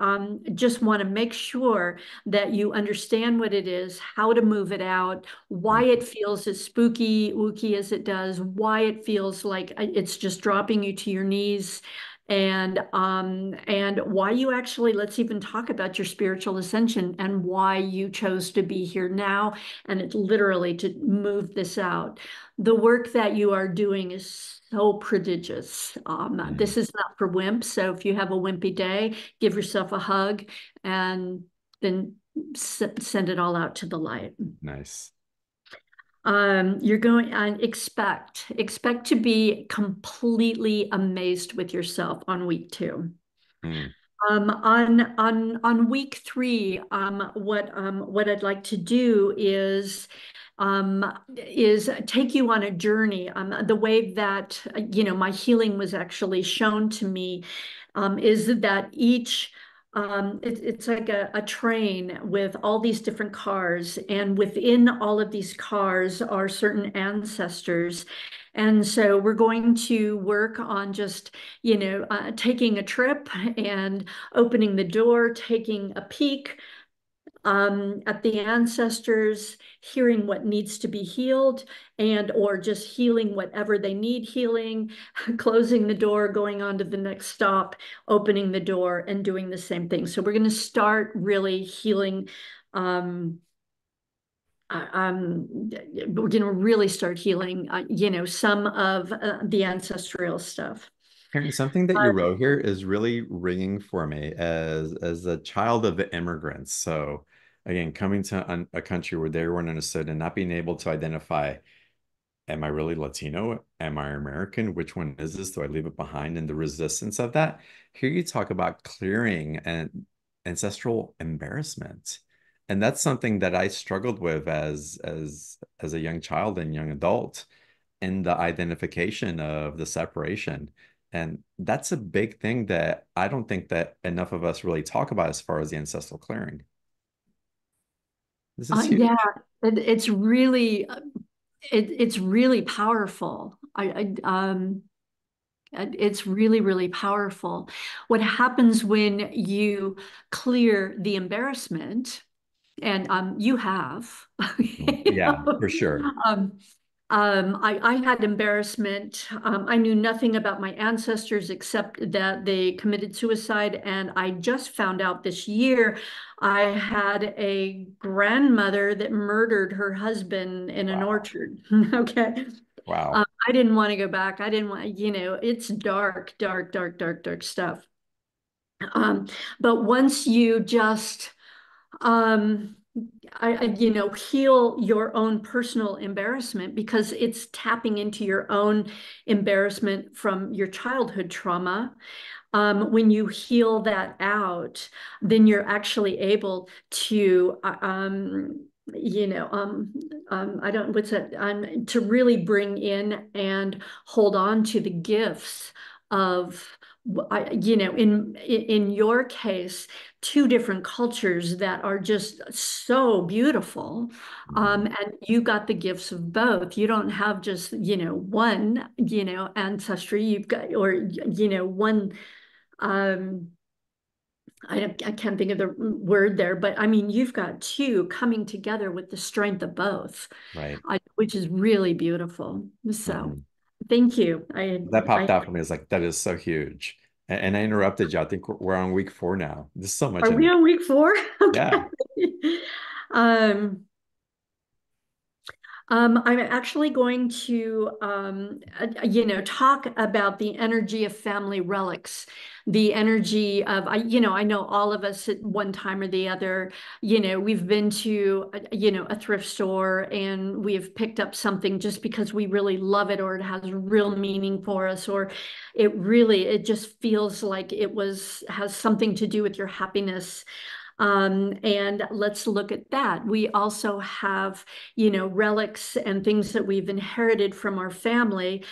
just want to make sure that you understand what it is, how to move it out, why it feels as spooky, wooky as it does, why it feels like it's just dropping you to your knees, and why you actually, let's even talk about your spiritual ascension and why you chose to be here now, and it's literally to move this out. The work that you are doing is so prodigious. This is not for wimps. So if you have a wimpy day, give yourself a hug and then send it all out to the light. Nice. You're going and expect to be completely amazed with yourself on week 2. Mm. On week 3, what I'd like to do is take you on a journey. The way that my healing was actually shown to me is that it's like a train with all these different cars, and within all of these cars are certain ancestors. And so we're going to work on just, taking a trip and opening the door, taking a peek at the ancestors, hearing what needs to be healed, and or just healing whatever they need healing, closing the door, going on to the next stop, opening the door, and doing the same thing. So we're going to start really healing. We're going to really start healing, some of the ancestral stuff. Karin, something that you wrote here is really ringing for me as a child of the immigrants. So again, coming to a country where they weren't understood and not being able to identify, am I really Latino? Am I American? Which one is this? Do I leave it behind? And the resistance of that. Here you talk about clearing and ancestral embarrassment. And that's something that I struggled with as a young child and young adult in the identification of the separation. And that's a big thing that I don't think that enough of us really talk about as far as the ancestral clearing. This is Yeah, huge. it's really it's really powerful. It's really, really powerful. What happens when you clear the embarrassment, and you have, Yeah, for sure. um, I had embarrassment. I knew nothing about my ancestors except that they committed suicide. And I just found out this year I had a grandmother that murdered her husband in an Wow. orchard. Okay. Wow. I didn't want to go back. I didn't want, it's dark, dark, dark, dark, dark stuff. Um, but once you just, um, heal your own personal embarrassment because it's tapping into your own embarrassment from your childhood trauma. When you heal that out, then you're actually able to, I don't, what's that, to really bring in and hold on to the gifts of, in your case, two different cultures that are just so beautiful. Mhm. And you got the gifts of both. You don't have just, one, ancestry. You've got, or, one, um, I can't think of the word there, but I mean, you've got two coming together with the strength of both, Right. which is really beautiful. So Mhm. thank you. That popped out for me. It's like, that is so huge. And I interrupted you. I think we're on week 4 now. There's so much Are in we there. on week 4? Yeah. Okay. Um, I'm actually going to, talk about the energy of family relics, the energy of, I know all of us at one time or the other, we've been to, a thrift store and we've picked up something just because we really love it or it has real meaning for us, or it just feels like has something to do with your happiness. And let's look at that. We also have, relics and things that we've inherited from our family,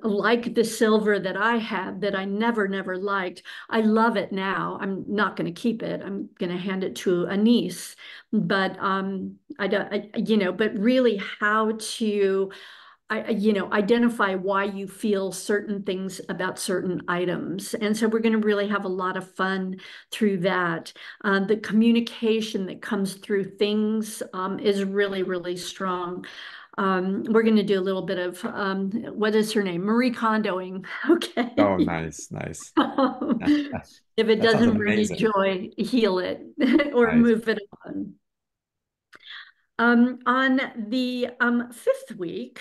like the silver that I had that I never, never liked. I love it now. I'm not going to keep it. I'm going to hand it to a niece. But I don't, but really how to identify why you feel certain things about certain items. And so we're going to really have a lot of fun through that. The communication that comes through things is really, really strong. We're going to do a little bit of, what is her name? Marie Kondoing. Oh, Okay. nice, nice. If it That sounds doesn't bring you amazing. joy, heal it or Nice. move it on. On the fifth week,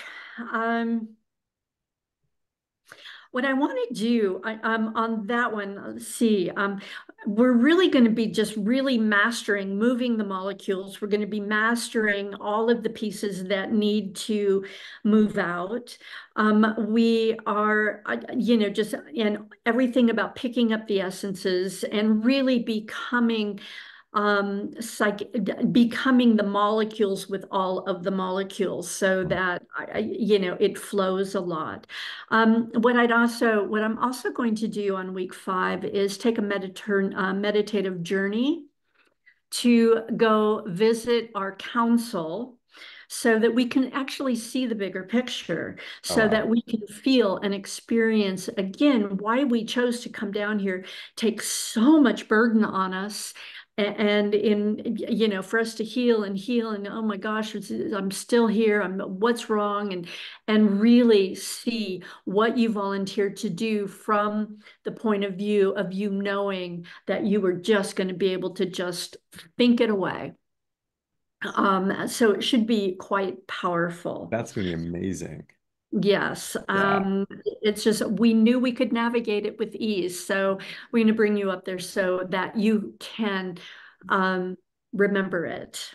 what I want to do on that one, let's see, we're really going to be just really mastering moving the molecules. We're going to be mastering all of the pieces that need to move out. We are, just and everything about picking up the essences and really becoming becoming the molecules with all of the molecules so that it flows a lot. What I'm also going to do on week 5 is take a meditative journey to go visit our council so that we can actually see the bigger picture, Oh, so that wow. we can feel and experience again why we chose to come down here, take so much burden on us. And for us to heal and oh my gosh, I'm still here. What's wrong? And really see what you volunteered to do from the point of view of you knowing that you were just going to be able to just think it away. So it should be quite powerful. That's going to be amazing. Yes. Yeah. It's just we knew we could navigate it with ease. So we're going to bring you up there so that you can remember it.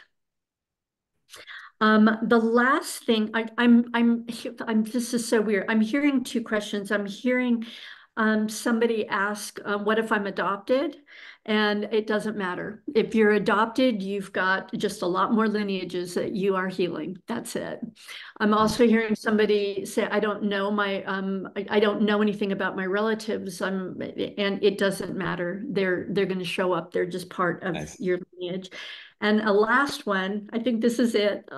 The last thing this is so weird. I'm hearing two questions. I'm hearing somebody ask, what if I'm adopted? And it doesn't matter. If you're adopted, you've got just a lot more lineages that you are healing. That's it. I'm also hearing somebody say, I don't know I don't know anything about my relatives. And it doesn't matter. They're going to show up. They're just part of Nice. your lineage. And a last one, I think this is it.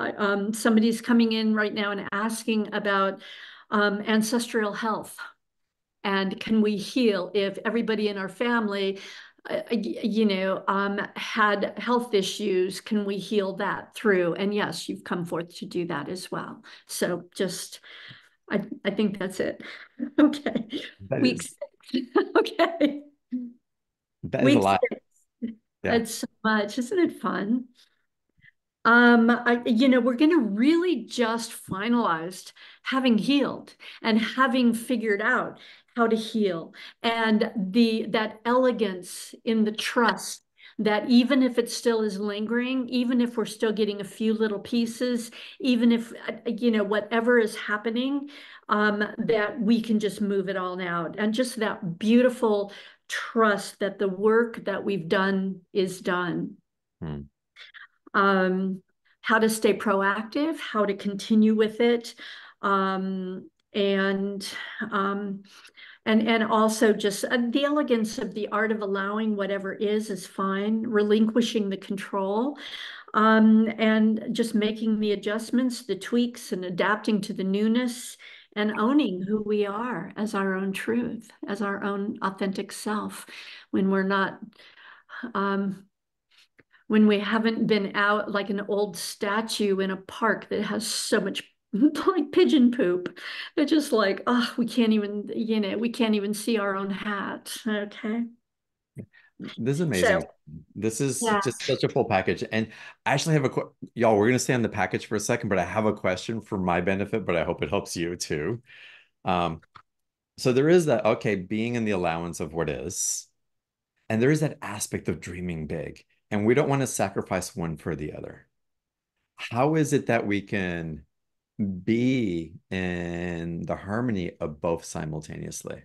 Somebody's coming in right now and asking about ancestral health. And can we heal if everybody in our family had health issues. Can we heal that through? And yes, you've come forth to do that as well. So just, I think that's it. Okay. That Week is 6. Okay. that is a Week lot. 6. Yeah. It's so much. Isn't it fun? We're going to really just finalized having healed and having figured out how to heal and that elegance in the trust that even if it still is lingering, even if we're still getting a few little pieces, even if, whatever is happening, that we can just move it all out. And just that beautiful trust that the work that we've done is done. Hmm. um, how to stay proactive, how to continue with it, um, and um, and also just the elegance of the art of allowing whatever is fine, relinquishing the control, and just making the adjustments, the tweaks, and adapting to the newness. And owning who we are as our own truth, as our own authentic self, when we're not um, when we haven't been out like an old statue in a park that has so much like pigeon poop. They're just like, oh, we can't even see our own hat. Okay. This is amazing. So This is yeah. just such a full package. And I actually have y'all, we're going to stay on the package for a second, but I have a question for my benefit, but I hope it helps you too. Um, so there is that, okay, being in the allowance of what is, and there is that aspect of dreaming big, and we don't want to sacrifice one for the other. How is it that we can be in the harmony of both simultaneously?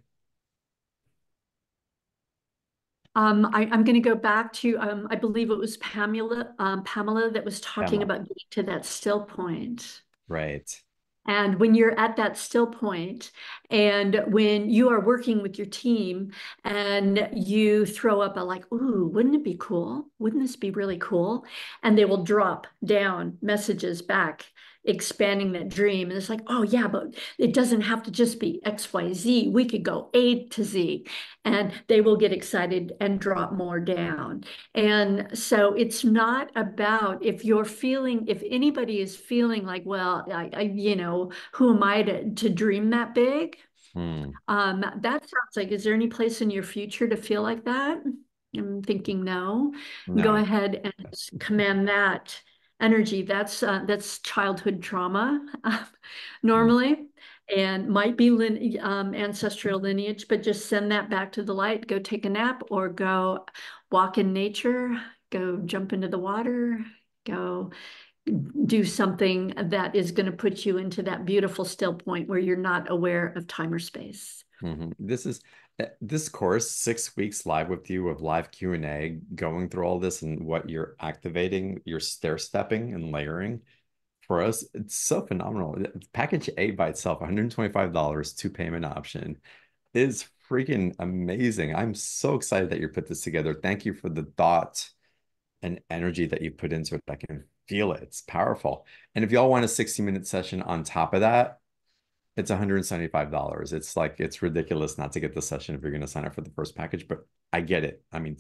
I'm going to go back to, I believe it was Pamela that was talking Pamela. about getting to that still point. Right. And when you're at that still point, and when you are working with your team and you throw up a like, ooh, wouldn't it be cool? Wouldn't this be really cool? And they will drop down messages back, expanding that dream. And it's like, oh, yeah, but it doesn't have to just be X, Y, Z. We could go A to Z. And they will get excited and drop more down. And so it's not about if anybody is feeling like, well, who am I to dream that big? Hmm. That sounds like, is there any place in your future to feel like that? I'm thinking no. Go No. ahead and command that energy. That's childhood trauma Hmm. normally, and might be ancestral lineage, but just send that back to the light. Go take a nap or go walk in nature, go jump into the water, go do something that is going to put you into that beautiful still point where you're not aware of time or space. This is this course, 6 weeks live with you with live Q&A, going through all this and what you're activating, you're stair stepping and layering for us. It's so phenomenal. Package A by itself, $125, 2 payment option, is freaking amazing. I'm so excited that you put this together. Thank you for the thought and energy that you put into it. I can feel it. It's powerful. And if y'all want a 60-minute session on top of that, it's $175. It's like, it's ridiculous not to get the session if you're going to sign up for the first package, but I get it. I mean,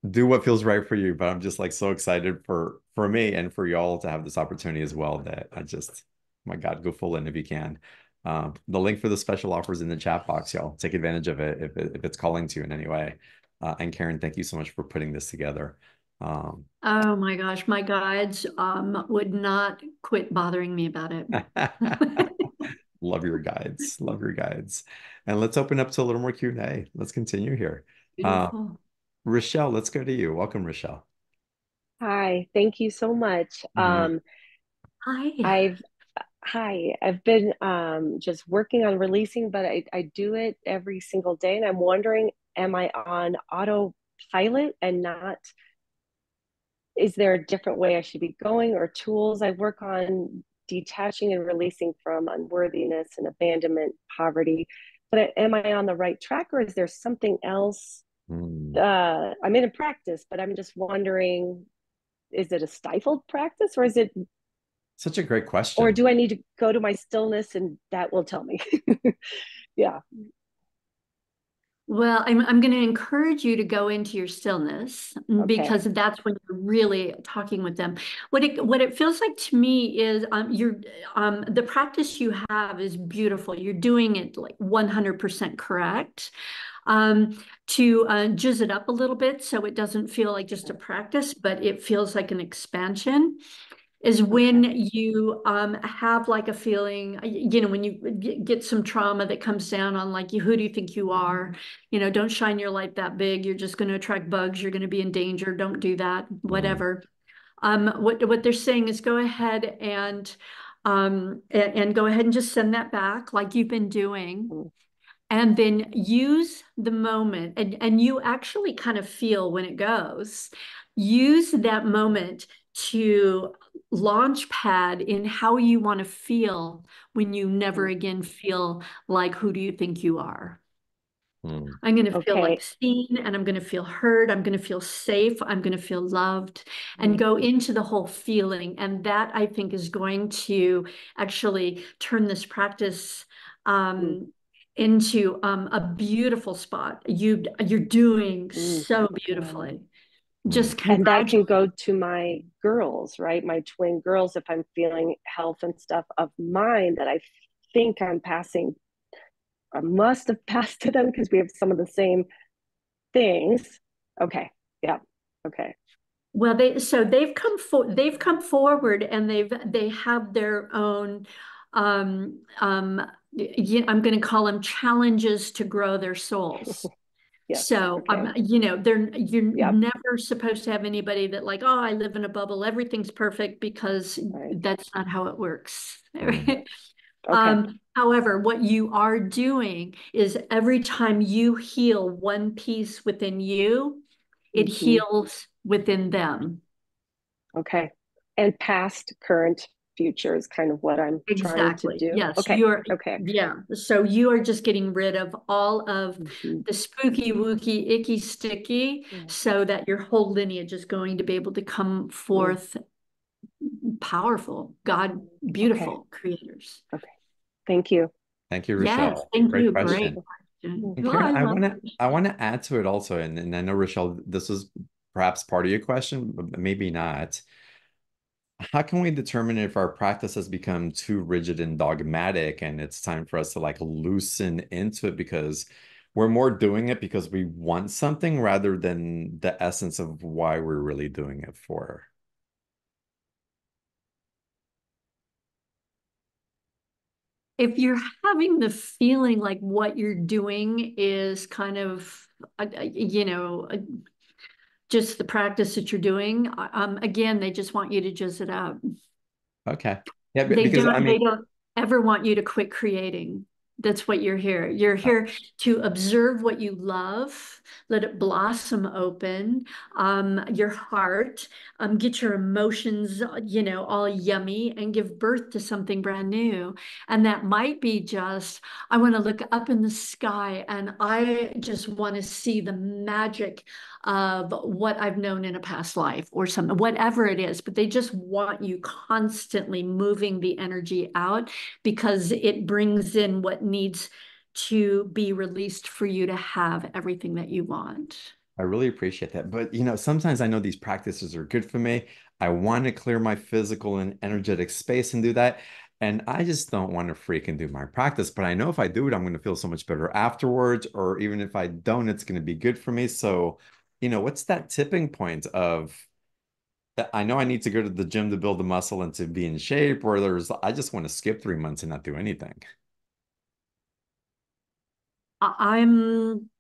do what feels right for you, but I'm just like so excited for me and for y'all to have this opportunity as well that I just, my God, go full in if you can. The link for the special offers in the chat box, y'all. Take advantage of it if it's calling to you in any way. And Karin, thank you so much for putting this together. Oh my gosh, my guides would not quit bothering me about it. Love your guides. Love your guides. And let's open up to a little more Q&A. Let's continue here. Beautiful. Rochelle, let's go to you. Welcome, Rochelle. Hi, thank you so much. Mhm. Hi. I've been just working on releasing, but I do it every single day, and I'm wondering, am I on autopilot and not, is there a different way I should be going or tools? I work on detaching and releasing from unworthiness and abandonment, poverty, but am I on the right track, or is there something else? Mm. I'm in a practice, but I'm just wondering, is it a stifled practice, or is it, Such a great or question. do I need to go to my stillness and that will tell me? Yeah. Well, I'm going to encourage you to go into your stillness Okay. because that's when you're really talking with them. What it feels like to me is the practice you have is beautiful. You're doing it like 100% correct. To jizz it up a little bit so it doesn't feel like just a practice, but it feels like an expansion is when Okay. you have like a feeling, when you get some trauma that comes down on like you, who do you think you are? Don't shine your light that big. You're just going to attract bugs. You're going to be in danger. Don't do that. Mm, Whatever. What they're saying is go ahead and go ahead and just send that back like you've been doing. Mm, And then use the moment, and you actually kind of feel when it goes. Use that moment to launch pad in how you want to feel when you never mm. again feel like, who do you think you are? mm, I'm going to feel like Okay. seen and I'm going to feel heard. I'm going to feel safe. I'm going to feel loved and Mm, go into the whole feeling. And that I think is going to actually turn this practice mm, um, into a beautiful spot. You're doing mm. so Okay. beautifully. mm. Just And that can congratulations. go to my girls, right? My twin girls, if I'm feeling health and stuff of mine that I think I'm passing, I must have passed to them because we have some of the same things. Okay. Yeah. Okay. Well, they've come forward and they have their own I'm going to call them challenges to grow their souls. Yes. So, Okay. you're Yep. never supposed to have anybody that like, oh, I live in a bubble, everything's perfect because Right. that's not how it works. Mm. Okay. However, what you are doing is every time you heal one piece within you, it Hmm. heals within them. Okay. And past, current, future is kind of what I'm trying to Exactly. do. Yes, Okay. Okay. yeah. So you are just getting rid of all of Hmm. the spooky, wooky, icky, sticky, so that your whole lineage is going to be able to come Mm. forth powerful, God, Okay. beautiful creators. Okay. Thank you. Thank you, Yes, Rochelle. thank Great you. Great question. question. And Well, Karen, I love I it. want to add to it also, and I know Rochelle, this is perhaps part of your question, but maybe not. How can we determine if our practice has become too rigid and dogmatic and it's time for us to like loosen into it because we're more doing it because we want something rather than the essence of why we're really doing it for? If you're having the feeling like what you're doing is kind of, just the practice that you're doing, again, they just want you to jizz it up. Okay. Yeah, They because I don't, they mean, don't ever want you to quit creating. That's what you're here. You're uh, here to observe what you love, let it blossom open, your heart, get your emotions, all yummy and give birth to something brand new. And that might be just, I want to look up in the sky and I just want to see the magic of what I've known in a past life or something, whatever it is, but they just want you constantly moving the energy out because it brings in what needs to be released for you to have everything that you want. I really appreciate that. But sometimes I know these practices are good for me. I want to clear my physical and energetic space and do that. And I just don't want to freaking do my practice. But I know if I do it, I'm going to feel so much better afterwards. Or even if I don't, it's going to be good for me. So, what's that tipping point of I know I need to go to the gym to build the muscle and to be in shape, or I just want to skip 3 months and not do anything. I'm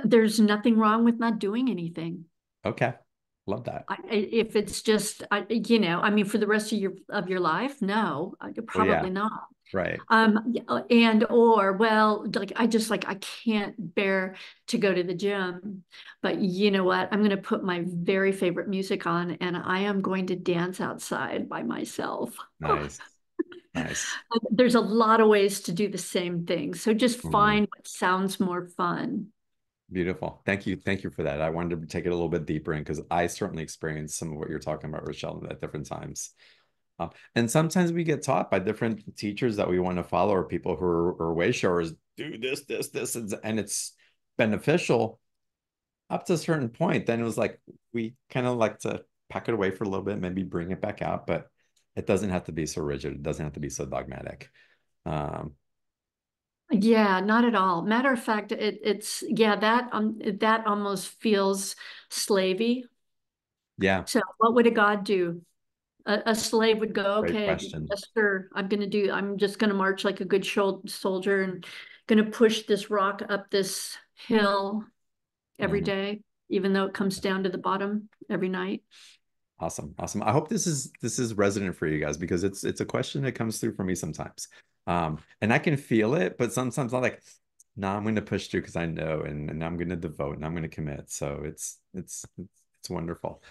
there's nothing wrong with not doing anything. Okay. Love that. If it's just, I mean, for the rest of your life, no, Well, yeah, probably not. right. And or well, like I can't bear to go to the gym, but you know what? I'm going to put my very favorite music on, and I am going to dance outside by myself. Nice. Nice. There's a lot of ways to do the same thing, so just Mhm. find what sounds more fun. Beautiful. Thank you. Thank you for that. I wanted to take it a little bit deeper in because I certainly experienced some of what you're talking about, Rochelle, at different times. And sometimes we get taught by different teachers that we want to follow or people who are way showers do this, and it's beneficial up to a certain point. Then it was like we kind of like to pack it away for a little bit, maybe bring it back out, but it doesn't have to be so rigid. It doesn't have to be so dogmatic. Yeah, not at all. Matter of fact, it's yeah, that almost feels slavey. Yeah, So what would a god do? A slave would go, great okay, question. yes, sir, I'm just gonna march like a good soldier and gonna push this rock up this hill every Mhm. day, even though it comes down to the bottom every night. Awesome. Awesome. I hope this is resonant for you guys because it's a question that comes through for me sometimes. And I can feel it, but sometimes I'm like, nah, I'm gonna push through because I know and I'm gonna devote and I'm gonna commit. So it's wonderful.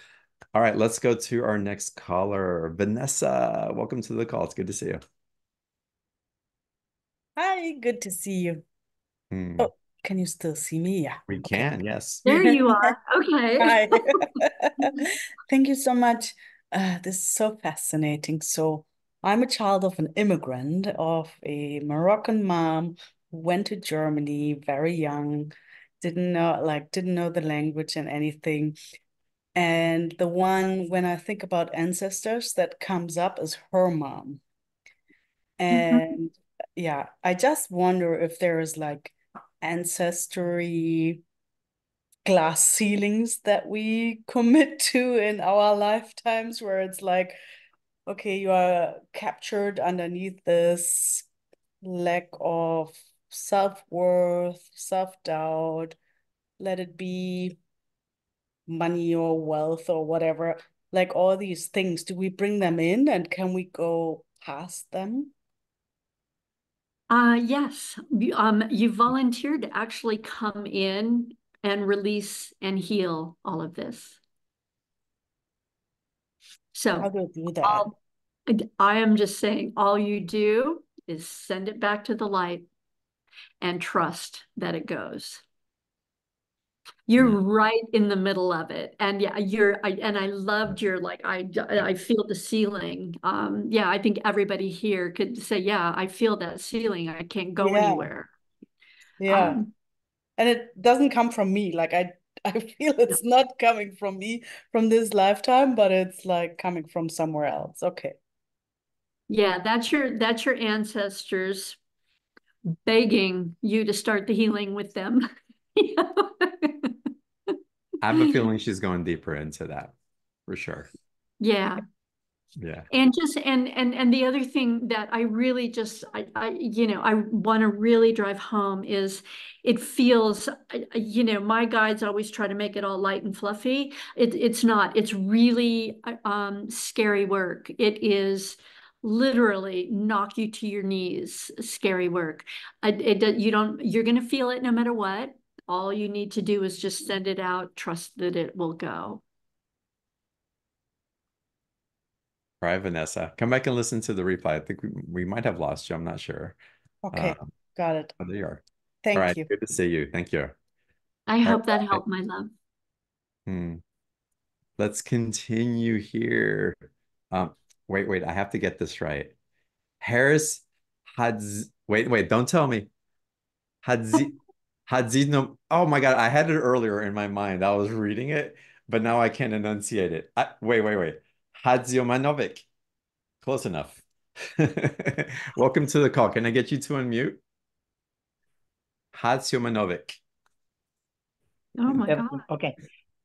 All right, let's go to our next caller. Vanessa, welcome to the call. It's good to see you. Hi, good to see you. Hmm, Oh, can you still see me? Yeah. we Okay. can, yes. There you are. Okay. Hi. Thank you so much. This is so fascinating. So, I'm a child of an immigrant, of a Moroccan mom who went to Germany very young, didn't know the language and anything. And the one when I think about ancestors that comes up is her mom. Mhm. And yeah, I just wonder if there is like ancestry glass ceilings that we commit to in our lifetimes where it's like, okay, you are captured underneath this lack of self-worth, self-doubt, let it be money or wealth or whatever, like all these things. Do we bring them in and can we go past them? Yes. You volunteered to actually come in and release and heal all of this. How So do I do that? all I am just saying, all you do is send it back to the light and trust that it goes. You're Hmm. right in the middle of it. And yeah, and I loved your, like, I feel the ceiling. Yeah, I think everybody here could say, yeah, I feel that ceiling. I can't go Yeah, anywhere. yeah. Um, And it doesn't come from me. Like I feel it's not coming from me from this lifetime, but it's like coming from somewhere else. Okay. yeah, that's your ancestors begging you to start the healing with them. I have a feeling she's going deeper into that for sure. Yeah. Yeah. And just and the other thing that I really just I want to really drive home is it feels my guides always try to make it all light and fluffy. It's not. It's really scary work. It is literally knock you to your knees, scary work. You're gonna feel it no matter what. All you need to do is just send it out, trust that it will go. All right, Vanessa, come back and listen to the replay. I think we might have lost you. I'm not sure. Okay. Got it. But there you are. All Thank right, you. good to see you. Thank you. I All hope that right. helped, my love. Hmm. Let's continue here. Um, wait, I have to get this right. Harris wait, don't tell me. Hadzi Hadzino. Oh my God, I had it earlier in my mind. I was reading it, but now I can't enunciate it. Wait. Hadziomanovic. Close enough. Welcome to the call. Can I get you to unmute? Hadziomanovic. Oh my God. Okay.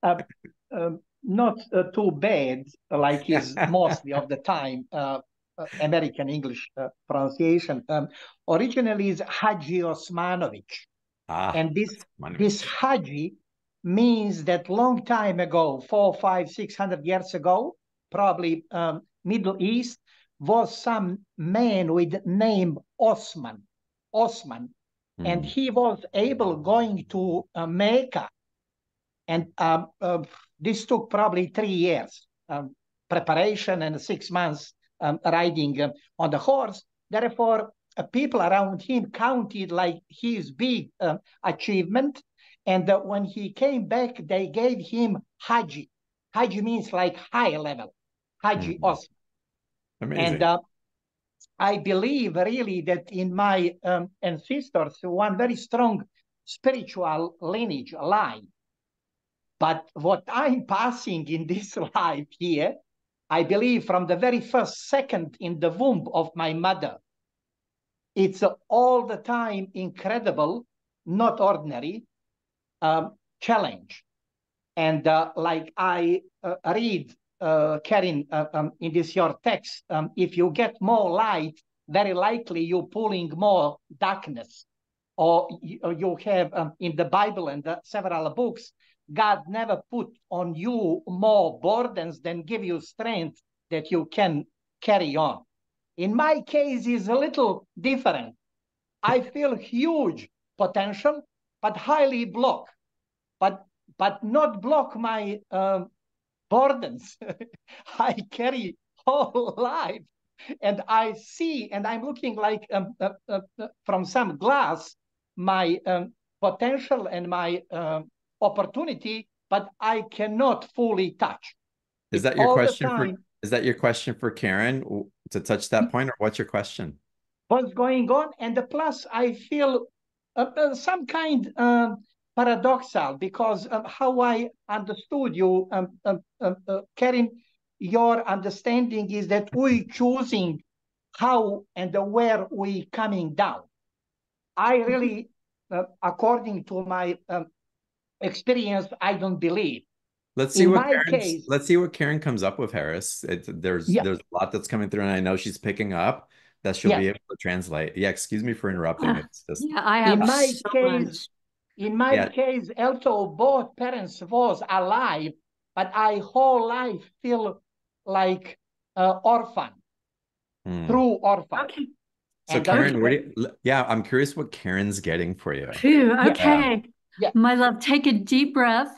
Uh, Not too bad, like is mostly of the time American English pronunciation. Originally is Haji Osmanovic, Ah, and this Osmanovic. Haji means that long time ago, 4, 5, 600 years ago, probably Middle East, was some man with name Osman, and Hmm. he was able going to Mecca, and this took probably 3 years preparation and 6 months riding on the horse. Therefore, people around him counted like his big achievement. And when he came back, they gave him Haji. Haji means like high level, Haji Hmm. Osman. And Amazing. I believe really that in my ancestors, one very strong spiritual lineage line. But what I'm passing in this life here, I believe from the very first second in the womb of my mother, it's all the time incredible, not ordinary challenge. And like I read, Karin, in this your text, if you get more light, very likely you're pulling more darkness. Or you have in the Bible and several books, God never put on you more burdens than give you strength that you can carry on. In my case, is a little different. I feel huge potential, but highly blocked. But not block my burdens. I carry whole life, and I see, and I'm looking like from some glass my potential and my opportunity, but I cannot fully touch. Is that your question for is that your question for Karin to touch that point, or what's your question? What's going on? And the plus, I feel some kind paradoxal because how I understood you, Karin, your understanding is that we choosing how and where we coming down. I really, according to my experience, I don't believe. Let's see what Karin comes up with, Harris. There's a lot that's coming through, and I know she's picking up that she'll be able to translate. Yeah, excuse me for interrupting. It's just I have in my case, although both parents was alive, but I whole life feel like orphan, true orphan. Okay. So Karin, I'm curious what Karin's getting for you. Phew, okay. My love, take a deep breath.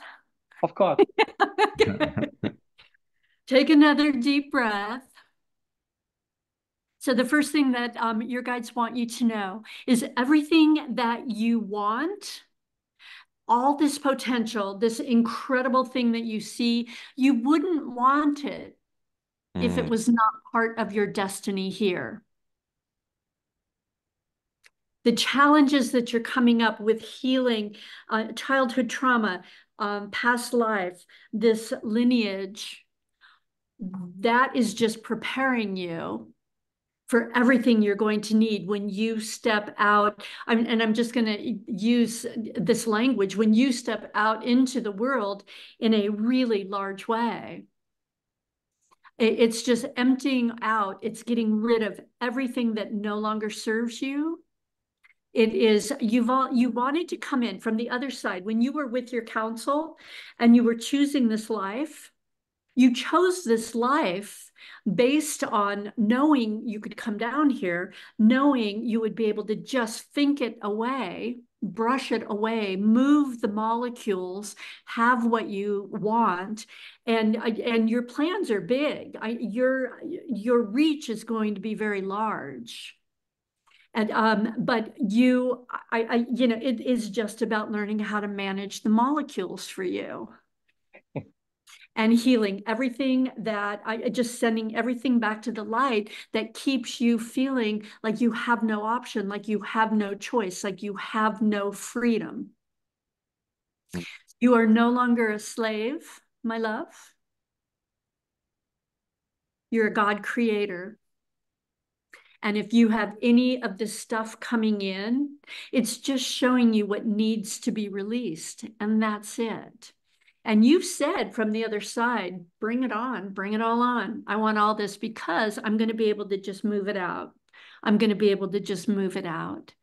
Of course. Take another deep breath. So the first thing that your guides want you to know is everything that you want, all this potential, this incredible thing that you see, you wouldn't want it if it was not part of your destiny here. The challenges that you're coming up with healing, childhood trauma, past life, this lineage, that is just preparing you for everything you're going to need when you step out. And I'm just going to use this language, when you step out into the world in a really large way. It's just emptying out. It's getting rid of everything that no longer serves you. It is, you wanted to come in from the other side. When you were with your counsel and you were choosing this life, you chose this life based on knowing you could come down here, knowing you would be able to just think it away, brush it away, move the molecules, have what you want, and your plans are big. Your reach is going to be very large. And but it is just about learning how to manage the molecules for you. And healing everything that just sending everything back to the light that keeps you feeling like you have no option, like you have no choice, like you have no freedom. You are no longer a slave, my love. You're a God creator. And if you have any of this stuff coming in, it's just showing you what needs to be released, and that's it. And you've said from the other side, bring it on, bring it all on. I want all this because I'm going to be able to just move it out. I'm going to be able to just move it out.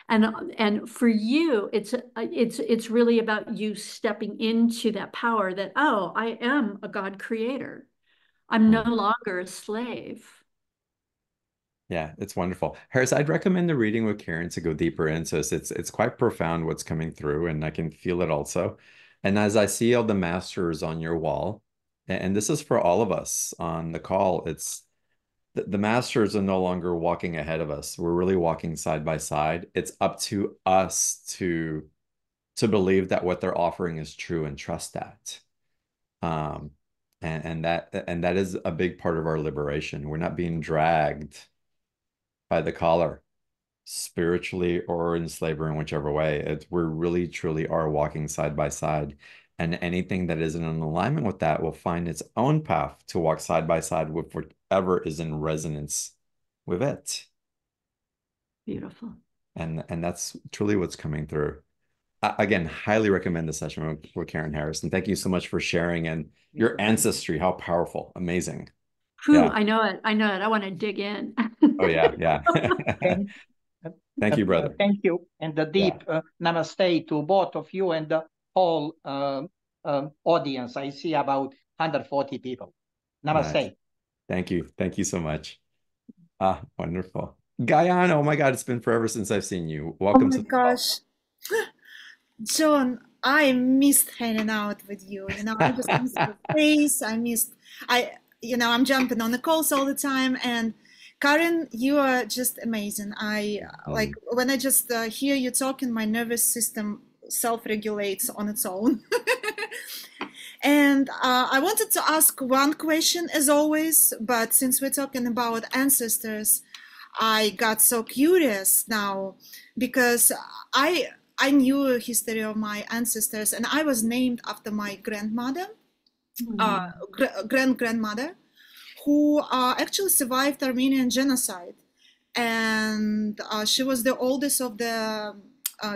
And for you, it's really about you stepping into that power that, oh, I am a God creator. I'm no longer a slave. Yeah, it's wonderful. Harris, I'd recommend the reading with Karin to go deeper into this. It's quite profound what's coming through, and I can feel it also. And as I see all the masters on your wall, and this is for all of us on the call, it's the masters are no longer walking ahead of us. We're really walking side by side. It's up to us to believe that what they're offering is true and trust that. And that is a big part of our liberation. We're not being dragged by the collar, spiritually or in slavery, in whichever way. We really truly are walking side by side. And anything that isn't in alignment with that will find its own path to walk side by side with whatever is in resonance with it. Beautiful. And that's truly what's coming through. Again, highly recommend the session with Karin Harrison. Thank you so much for sharing and your ancestry. How powerful. Amazing. Whew, Yeah. I know it. I know it. I want to dig in. Oh, yeah. Yeah. Thank you, brother. Thank you. And the deep namaste to both of you and the whole audience. I see about 140 people. Namaste. Nice. Thank you. Thank you so much. Wonderful. Guyana, oh my God, it's been forever since I've seen you. Welcome to the gosh. John, I missed hanging out with you. You know, I just missed your face. I'm jumping on the calls all the time. And Karin, you are just amazing. Like when I just hear you talking, my nervous system self-regulates on its own. And I wanted to ask one question as always, but since we're talking about ancestors, I got so curious now because I knew a history of my ancestors, and I was named after my grandmother, grandmother, who actually survived Armenian genocide, and she was the oldest of the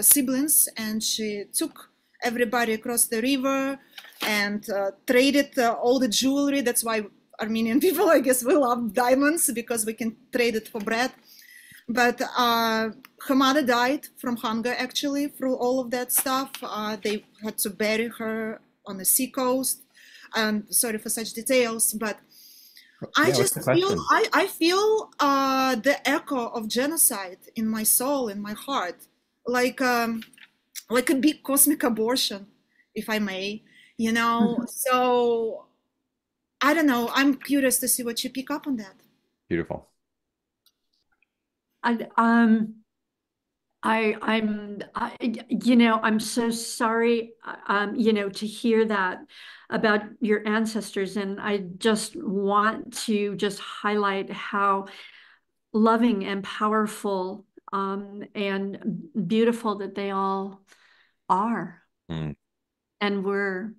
siblings, and she took everybody across the river and traded all the jewelry. That's why Armenian people, I guess, we love diamonds, because we can trade it for bread. But her mother died from hunger, actually, through all of that stuff. They had to bury her on the seacoast. Sorry for such details, but I just feel, I feel the echo of genocide in my soul, in my heart, like a big cosmic abortion, if I may, you know. So I don't know. I'm curious to see what you pick up on that. Beautiful. I'm so sorry, to hear that about your ancestors. And I just want to just highlight how loving and powerful and beautiful that they all are and were.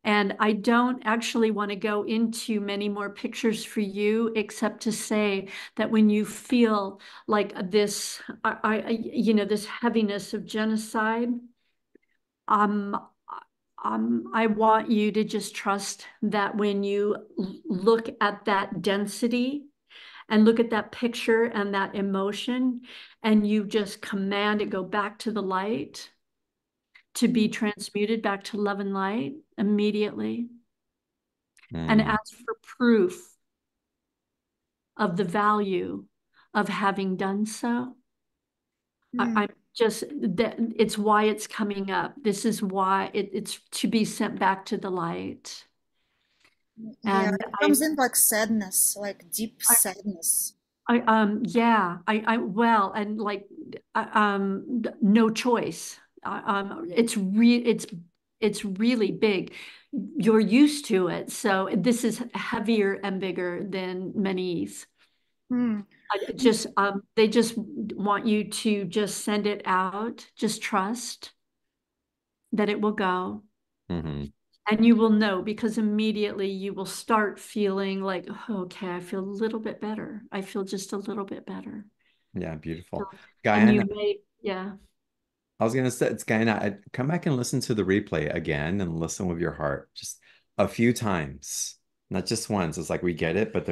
And I don't actually want to go into many more pictures for you, except to say that when you feel like this, this heaviness of genocide, I want you to just trust that when you look at that density and look at that picture and that emotion, and you just command it go back to the light, to be transmuted back to love and light immediately. And ask for proof of the value of having done so. I'm just, it's why it's coming up. This is why it's to be sent back to the light. Yeah, and it comes in like sadness, like deep sadness. Well, and like no choice. It's really big. You're used to it, so this is heavier and bigger than many's. They just want you to just send it out. Just trust that it will go. And you will know, because immediately you will start feeling like, oh, okay, I feel a little bit better. I feel just a little bit better. Yeah, beautiful. Guyana, I was going to say, it's Guyana, come back and listen to the replay again and listen with your heart just a few times, not just once. It's like we get it, but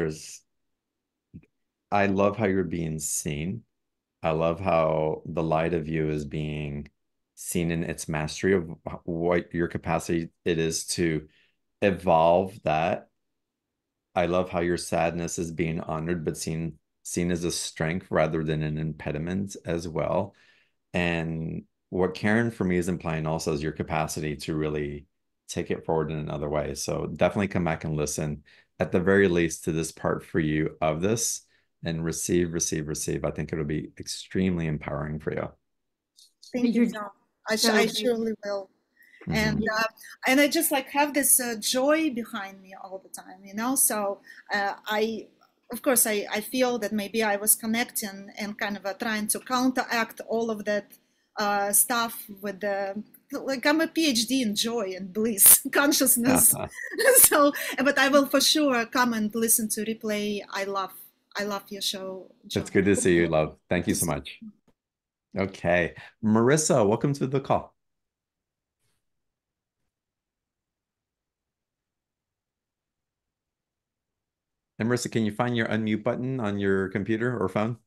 I love how you're being seen. I love how the light of you is being seen in its mastery of what your capacity it is to evolve that. I love how your sadness is being honored, but seen as a strength rather than an impediment as well. And what Karin for me is implying also is your capacity to really take it forward in another way. So definitely come back and listen at the very least to this part for you of this, and receive. I think it'll be extremely empowering for you. Thank you, John. I surely will. And I just like have this joy behind me all the time, you know. So of course, I feel that maybe I was connecting and kind of trying to counteract all of that stuff with the, like, I'm a PhD in joy and bliss, consciousness. So, but I will for sure come and listen to replay. I love your show, John. It's good to see you, love. Thank you so much. Okay. Marissa, welcome to the call. And Marissa, can you find your unmute button on your computer or phone?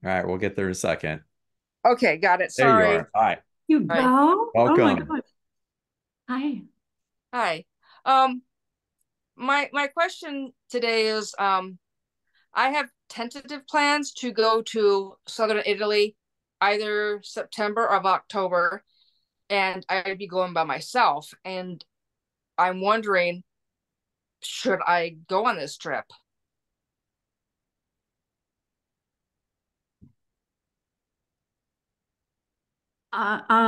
All right, we'll get there in a second. Okay, got it. There you Sorry. are. Hi. You go? Hi. Oh my Welcome. gosh. Hi. Hi. My question today is I have tentative plans to go to southern Italy either September or October, and I'd be going by myself. And I'm wondering, should I go on this trip? Are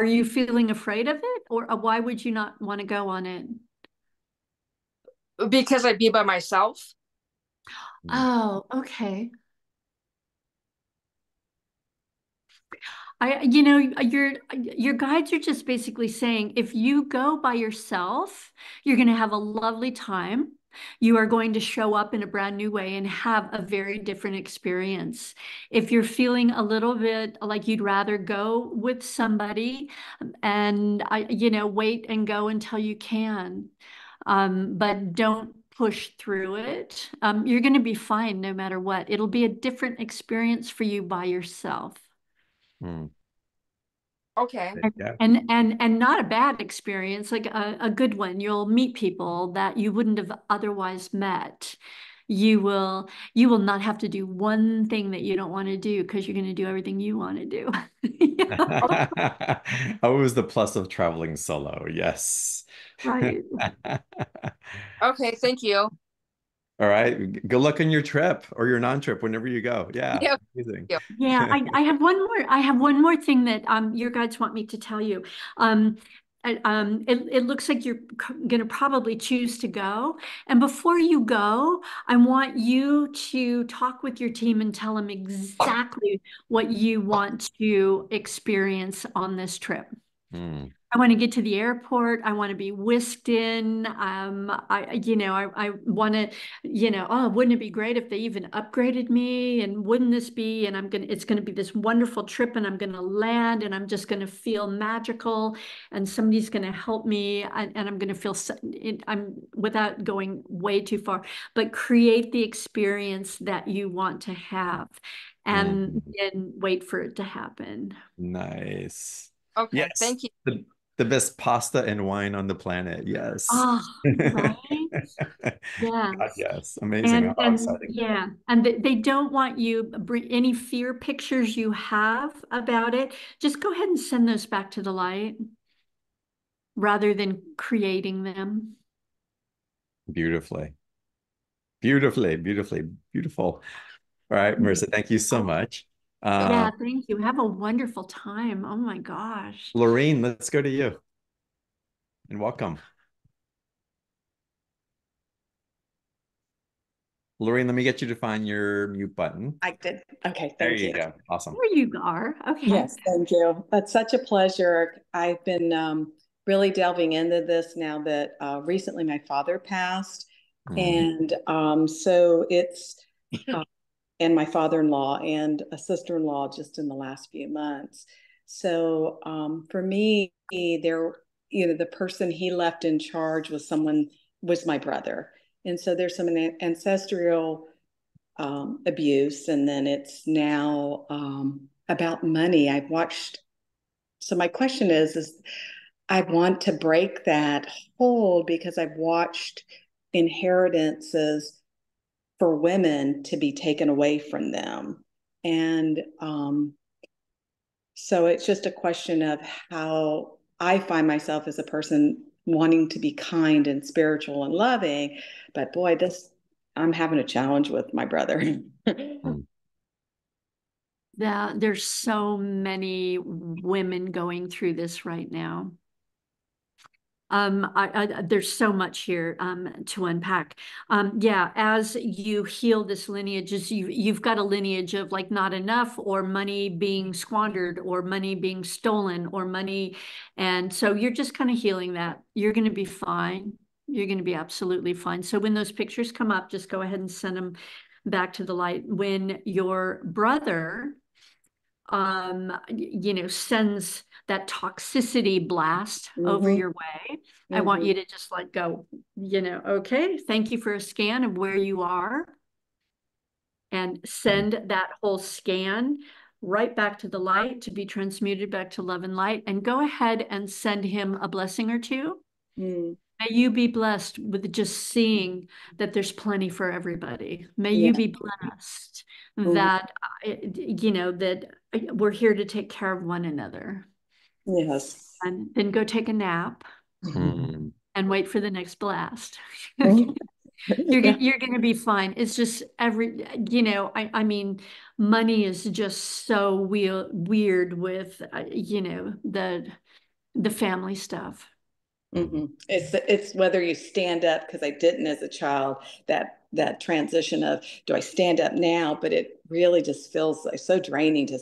you feeling afraid of it, or why would you not want to go on it? Because I'd be by myself. Oh, okay. Your guides are just basically saying if you go by yourself, you're going to have a lovely time. You are going to show up in a brand new way and have a very different experience. If you're feeling a little bit like you'd rather go with somebody and wait and go until you can, but don't push through it. You're going to be fine no matter what. It'll be a different experience for you by yourself. Hmm. Okay. Yeah. And not a bad experience, like a good one. You'll meet people that you wouldn't have otherwise met. You will not have to do one thing that you don't want to do because you're going to do everything you want to do. Always the plus of traveling solo. Yes. Right. Okay, thank you. All right. Good luck on your trip or your non-trip whenever you go. Yeah. Yeah. Amazing. Yeah, I have one more. I have one more thing that your guides want me to tell you. It looks like you're going to probably choose to go. And before you go, I want you to talk with your team and tell them exactly what you want to experience on this trip. Hmm. I want to get to the airport. I want to be whisked in. I want to, oh, wouldn't it be great if they even upgraded me? And wouldn't this be, and it's going to be this wonderful trip and I'm going to land and I'm just going to feel magical and somebody's going to help me and I'm going to feel, I'm without going way too far, but create the experience that you want to have and then wait for it to happen. Nice. Okay, Yes. thank you. The best pasta and wine on the planet. Yes. Oh, right. God, Yes. yes. Amazing. How exciting. Yeah, and they don't want you bring any fear pictures you have about it. Just go ahead and send those back to the light rather than creating them. Beautifully. Beautifully, beautifully, beautiful. All right, Marissa, thank you so much. Yeah, thank you. Have a wonderful time. Oh my gosh. Lorraine, let's go to you. And welcome. Lorraine, let me get you to find your mute button. I did. Okay, There thank you you. go. Awesome. There you are. Okay. Yes, thank you. That's such a pleasure. I've been really delving into this now that recently my father passed. And so it's, and my father-in-law and a sister-in-law just in the last few months. So for me, the person he left in charge was my brother. And so there's some ancestral abuse, and then it's now about money. I've watched. So my question is I want to break that hold because I've watched inheritances for women to be taken away from them, and so it's just a question of how I find myself as a person wanting to be kind and spiritual and loving, but boy, I'm having a challenge with my brother. There's so many women going through this right now. There's so much here to unpack. Yeah, as you heal this lineage, you've got a lineage of like not enough, or money being squandered, or money being stolen, or money, and so you're just kind of healing that. You're going to be fine. You're going to be absolutely fine. So when those pictures come up, just go ahead and send them back to the light. When your brother sends that toxicity blast over your way, I want you to just like go, okay, thank you for a scan of where you are, and send that whole scan right back to the light to be transmuted back to love and light, and go ahead and send him a blessing or two. May you be blessed with just seeing that there's plenty for everybody. May you be blessed that, that we're here to take care of one another. Yes. And then go take a nap and wait for the next blast. You're gonna be fine. It's just I mean, money is just so weird with the family stuff. It's whether you stand up, because I didn't as a child, that transition of, do I stand up now? But it really just feels like so draining to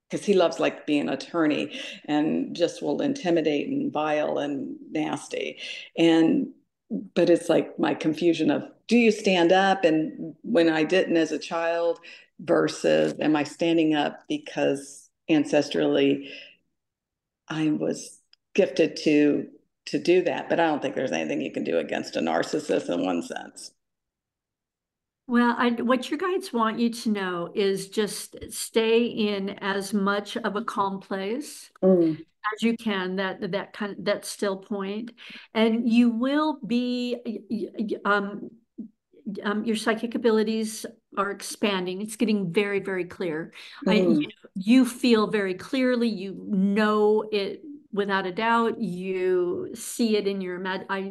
because he loves like being an attorney and just will intimidate and vile and nasty. But it's like my confusion of, do you stand up? And when I didn't as a child, versus am I standing up because ancestrally I was gifted to do that. But I don't think there's anything you can do against a narcissist in one sense. Well, what your guides want you to know is just stay in as much of a calm place as you can, that still point, and you will be your psychic abilities are expanding. It's getting very, very clear. You feel very clearly, you know it without a doubt, you see it in your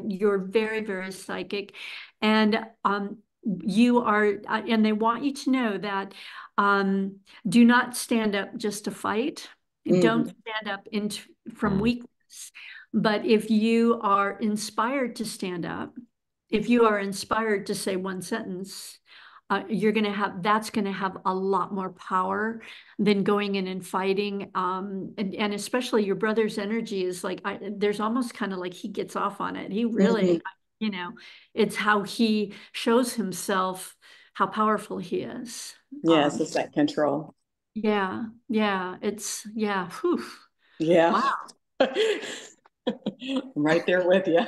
you're very, very psychic, and you are, and they want you to know that do not stand up just to fight. Don't stand up from weakness. But if you are inspired to stand up, if you are inspired to say one sentence, that's going to have a lot more power than going in and fighting. And especially your brother's energy is like, there's almost kind of like he gets off on it. He really, it's how he shows himself, how powerful he is. Yes, it's that control. Yeah. Whew. Yeah. Wow. I'm right there with you.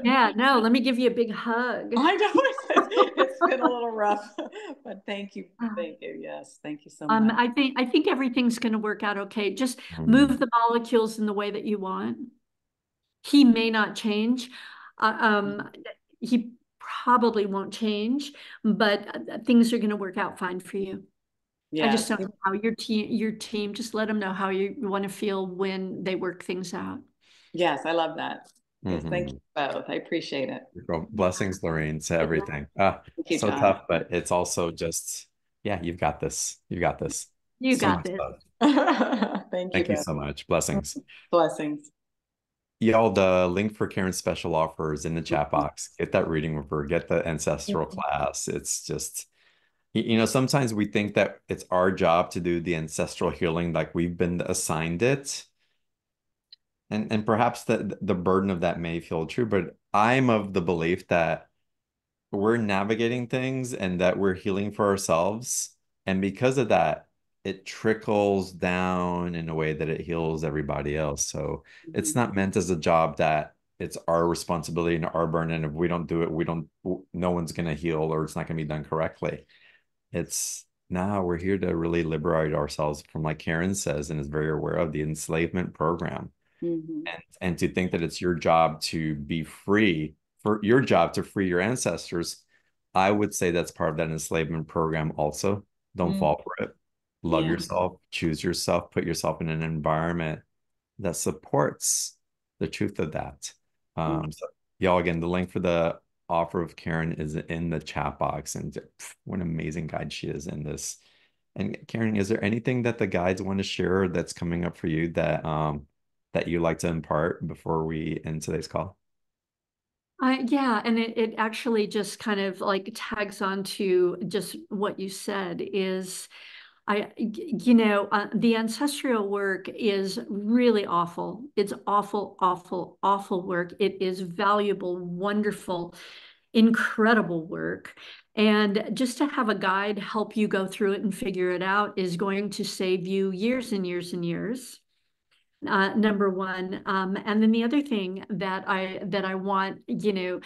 Yeah, no, let me give you a big hug. I know it's been a little rough, but thank you. Yes, thank you so much. I think everything's going to work out okay. Just move the molecules in the way that you want. He may not change. He probably won't change, but things are going to work out fine for you. I just don't know how your team, just let them know how you want to feel when they work things out. Yes, I love that. Yes, thank you both. I appreciate it. Blessings, Lorraine, to everything. Thank you, so John. tough, but it's also just, you've got this. You got this. You got this. Thank you so much. Blessings. Blessings. Y'all, the link for Karen's special offer is in the chat box. Get that reading with her. Get the ancestral class. It's just, sometimes we think that it's our job to do the ancestral healing, like we've been assigned it. And perhaps the burden of that may feel true, but I'm of the belief that we're navigating things and that we're healing for ourselves. And because of that, it trickles down in a way that it heals everybody else. So it's not meant as a job that it's our responsibility and our burden. If we don't do it, no one's going to heal, or it's not going to be done correctly. It's now we're here to really liberate ourselves from, like Karin says, and is very aware of, the enslavement program. And to think that it's your job to be free, for your job to free your ancestors, I would say that's part of that enslavement program also. Don't fall for it. Love yourself, choose yourself, put yourself in an environment that supports the truth of that. So y'all, again, the link for the offer of Karin is in the chat box, and what an amazing guide she is in this. And Karin, is there anything that the guides want to share that's coming up for you that that you like to impart before we end today's call? Yeah, and it actually just kind of like tags on to just what you said is the ancestral work is really awful. It's awful, awful, awful work. It is valuable, wonderful, incredible work. And just to have a guide help you go through it and figure it out is going to save you years and years and years. Number one. And then the other thing that I want, to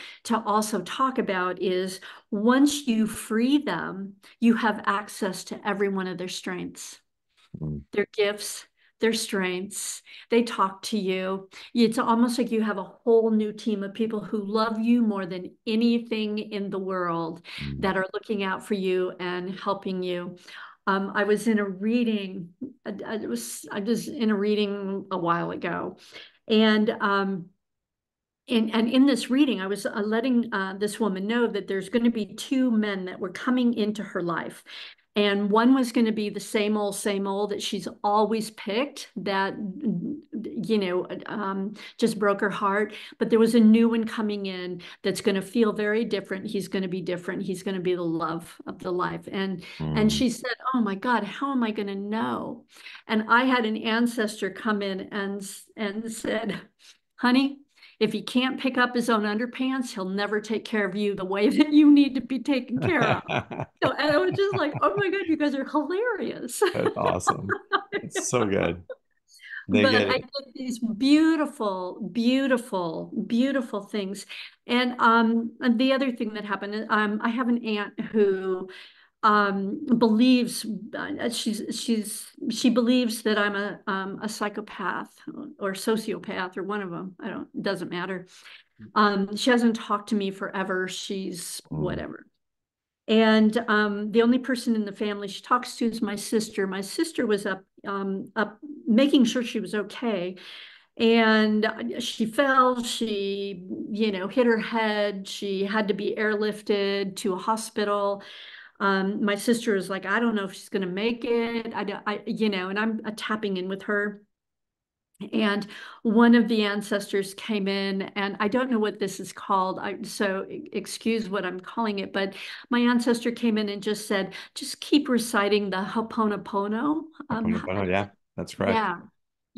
also talk about is once you free them, you have access to every one of their strengths, their gifts, their strengths. They talk to you. It's almost like you have a whole new team of people who love you more than anything in the world that are looking out for you and helping you. I was in a reading. I was in a reading a while ago, and in this reading, I was letting this woman know that there's going to be two men that were coming into her life. And one was going to be the same old that she's always picked that, just broke her heart. But there was a new one coming in that's going to feel very different. He's going to be different. He's going to be the love of the life. And she said, "Oh my God, how am I going to know?" And I had an ancestor come in and said, "Honey, if he can't pick up his own underpants, he'll never take care of you the way that you need to be taken care of." So, and I was just like, "Oh my God, you guys are hilarious." That's awesome. It's so good. They But get I it. did these beautiful, beautiful, beautiful things. And the other thing that happened, I have an aunt who believes she believes that I'm a psychopath or sociopath or one of them. It doesn't matter. She hasn't talked to me forever. She's whatever. And the only person in the family she talks to is my sister. My sister was up making sure she was okay. And she fell, she, hit her head. She had to be airlifted to a hospital. My sister is like, "I don't know if she's going to make it." And I'm tapping in with her. And one of the ancestors came in, and I don't know what this is called. So excuse what I'm calling it, but my ancestor came in and just said, "Just keep reciting the Ho'oponopono." Yeah, that's correct. Yeah.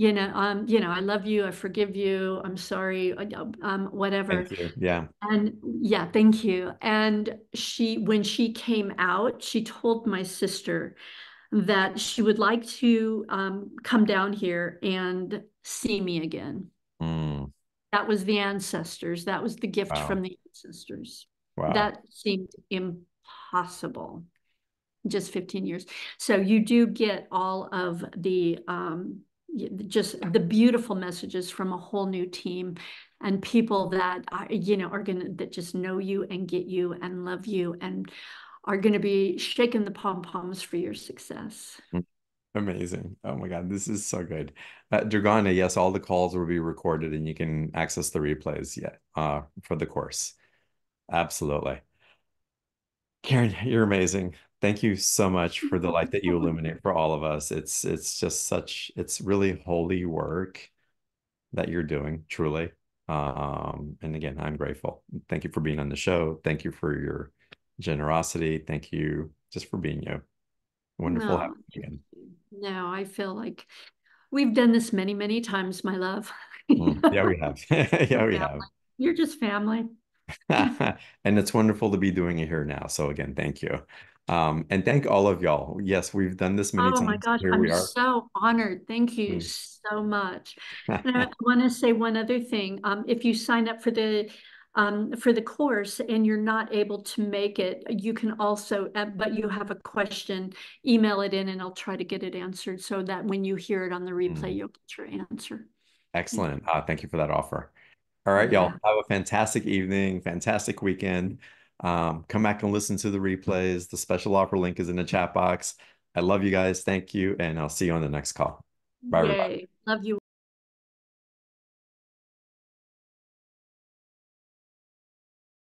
I love you, I forgive you, I'm sorry, whatever. Thank you. Yeah. And yeah, thank you. And when she came out, she told my sister that she would like to come down here and see me again. Mm. That was the ancestors. That was the gift Wow. from the ancestors. Wow. That seemed impossible just 15 years. So you do get all of the just the beautiful messages from a whole new team and people that are gonna that just know you and get you and love you and are gonna be shaking the pom-poms for your success. Amazing. Oh my God, this is so good. Dragana, yes, all the calls will be recorded and you can access the replays for the course. Absolutely. Karin, you're amazing. Thank you so much for the light that you illuminate for all of us. It's just it's really holy work that you're doing, truly. And again, I'm grateful. Thank you for being on the show. Thank you for your generosity. Thank you just for being you. Wonderful No, having you again. no, I feel like we've done this many, many times, my love. Yeah, we have. Yeah, we have. You're just family. And it's wonderful to be doing it here now. So again, thank you. And thank all of y'all. Yes, we've done this many Oh my times. gosh, Here I'm we are. so honored. Thank you so much. And I want to say one other thing. If you sign up for the course and you're not able to make it, you can also, but you have a question, email it in and I'll try to get it answered so that when you hear it on the replay, you'll get your answer. Excellent. Thank you for that offer. All right, y'all. Have a fantastic evening, fantastic weekend. Come back and listen to the replays. The special offer link is in the chat box. I love you guys. Thank you. And I'll see you on the next call. Bye, everybody. Yay. Love you.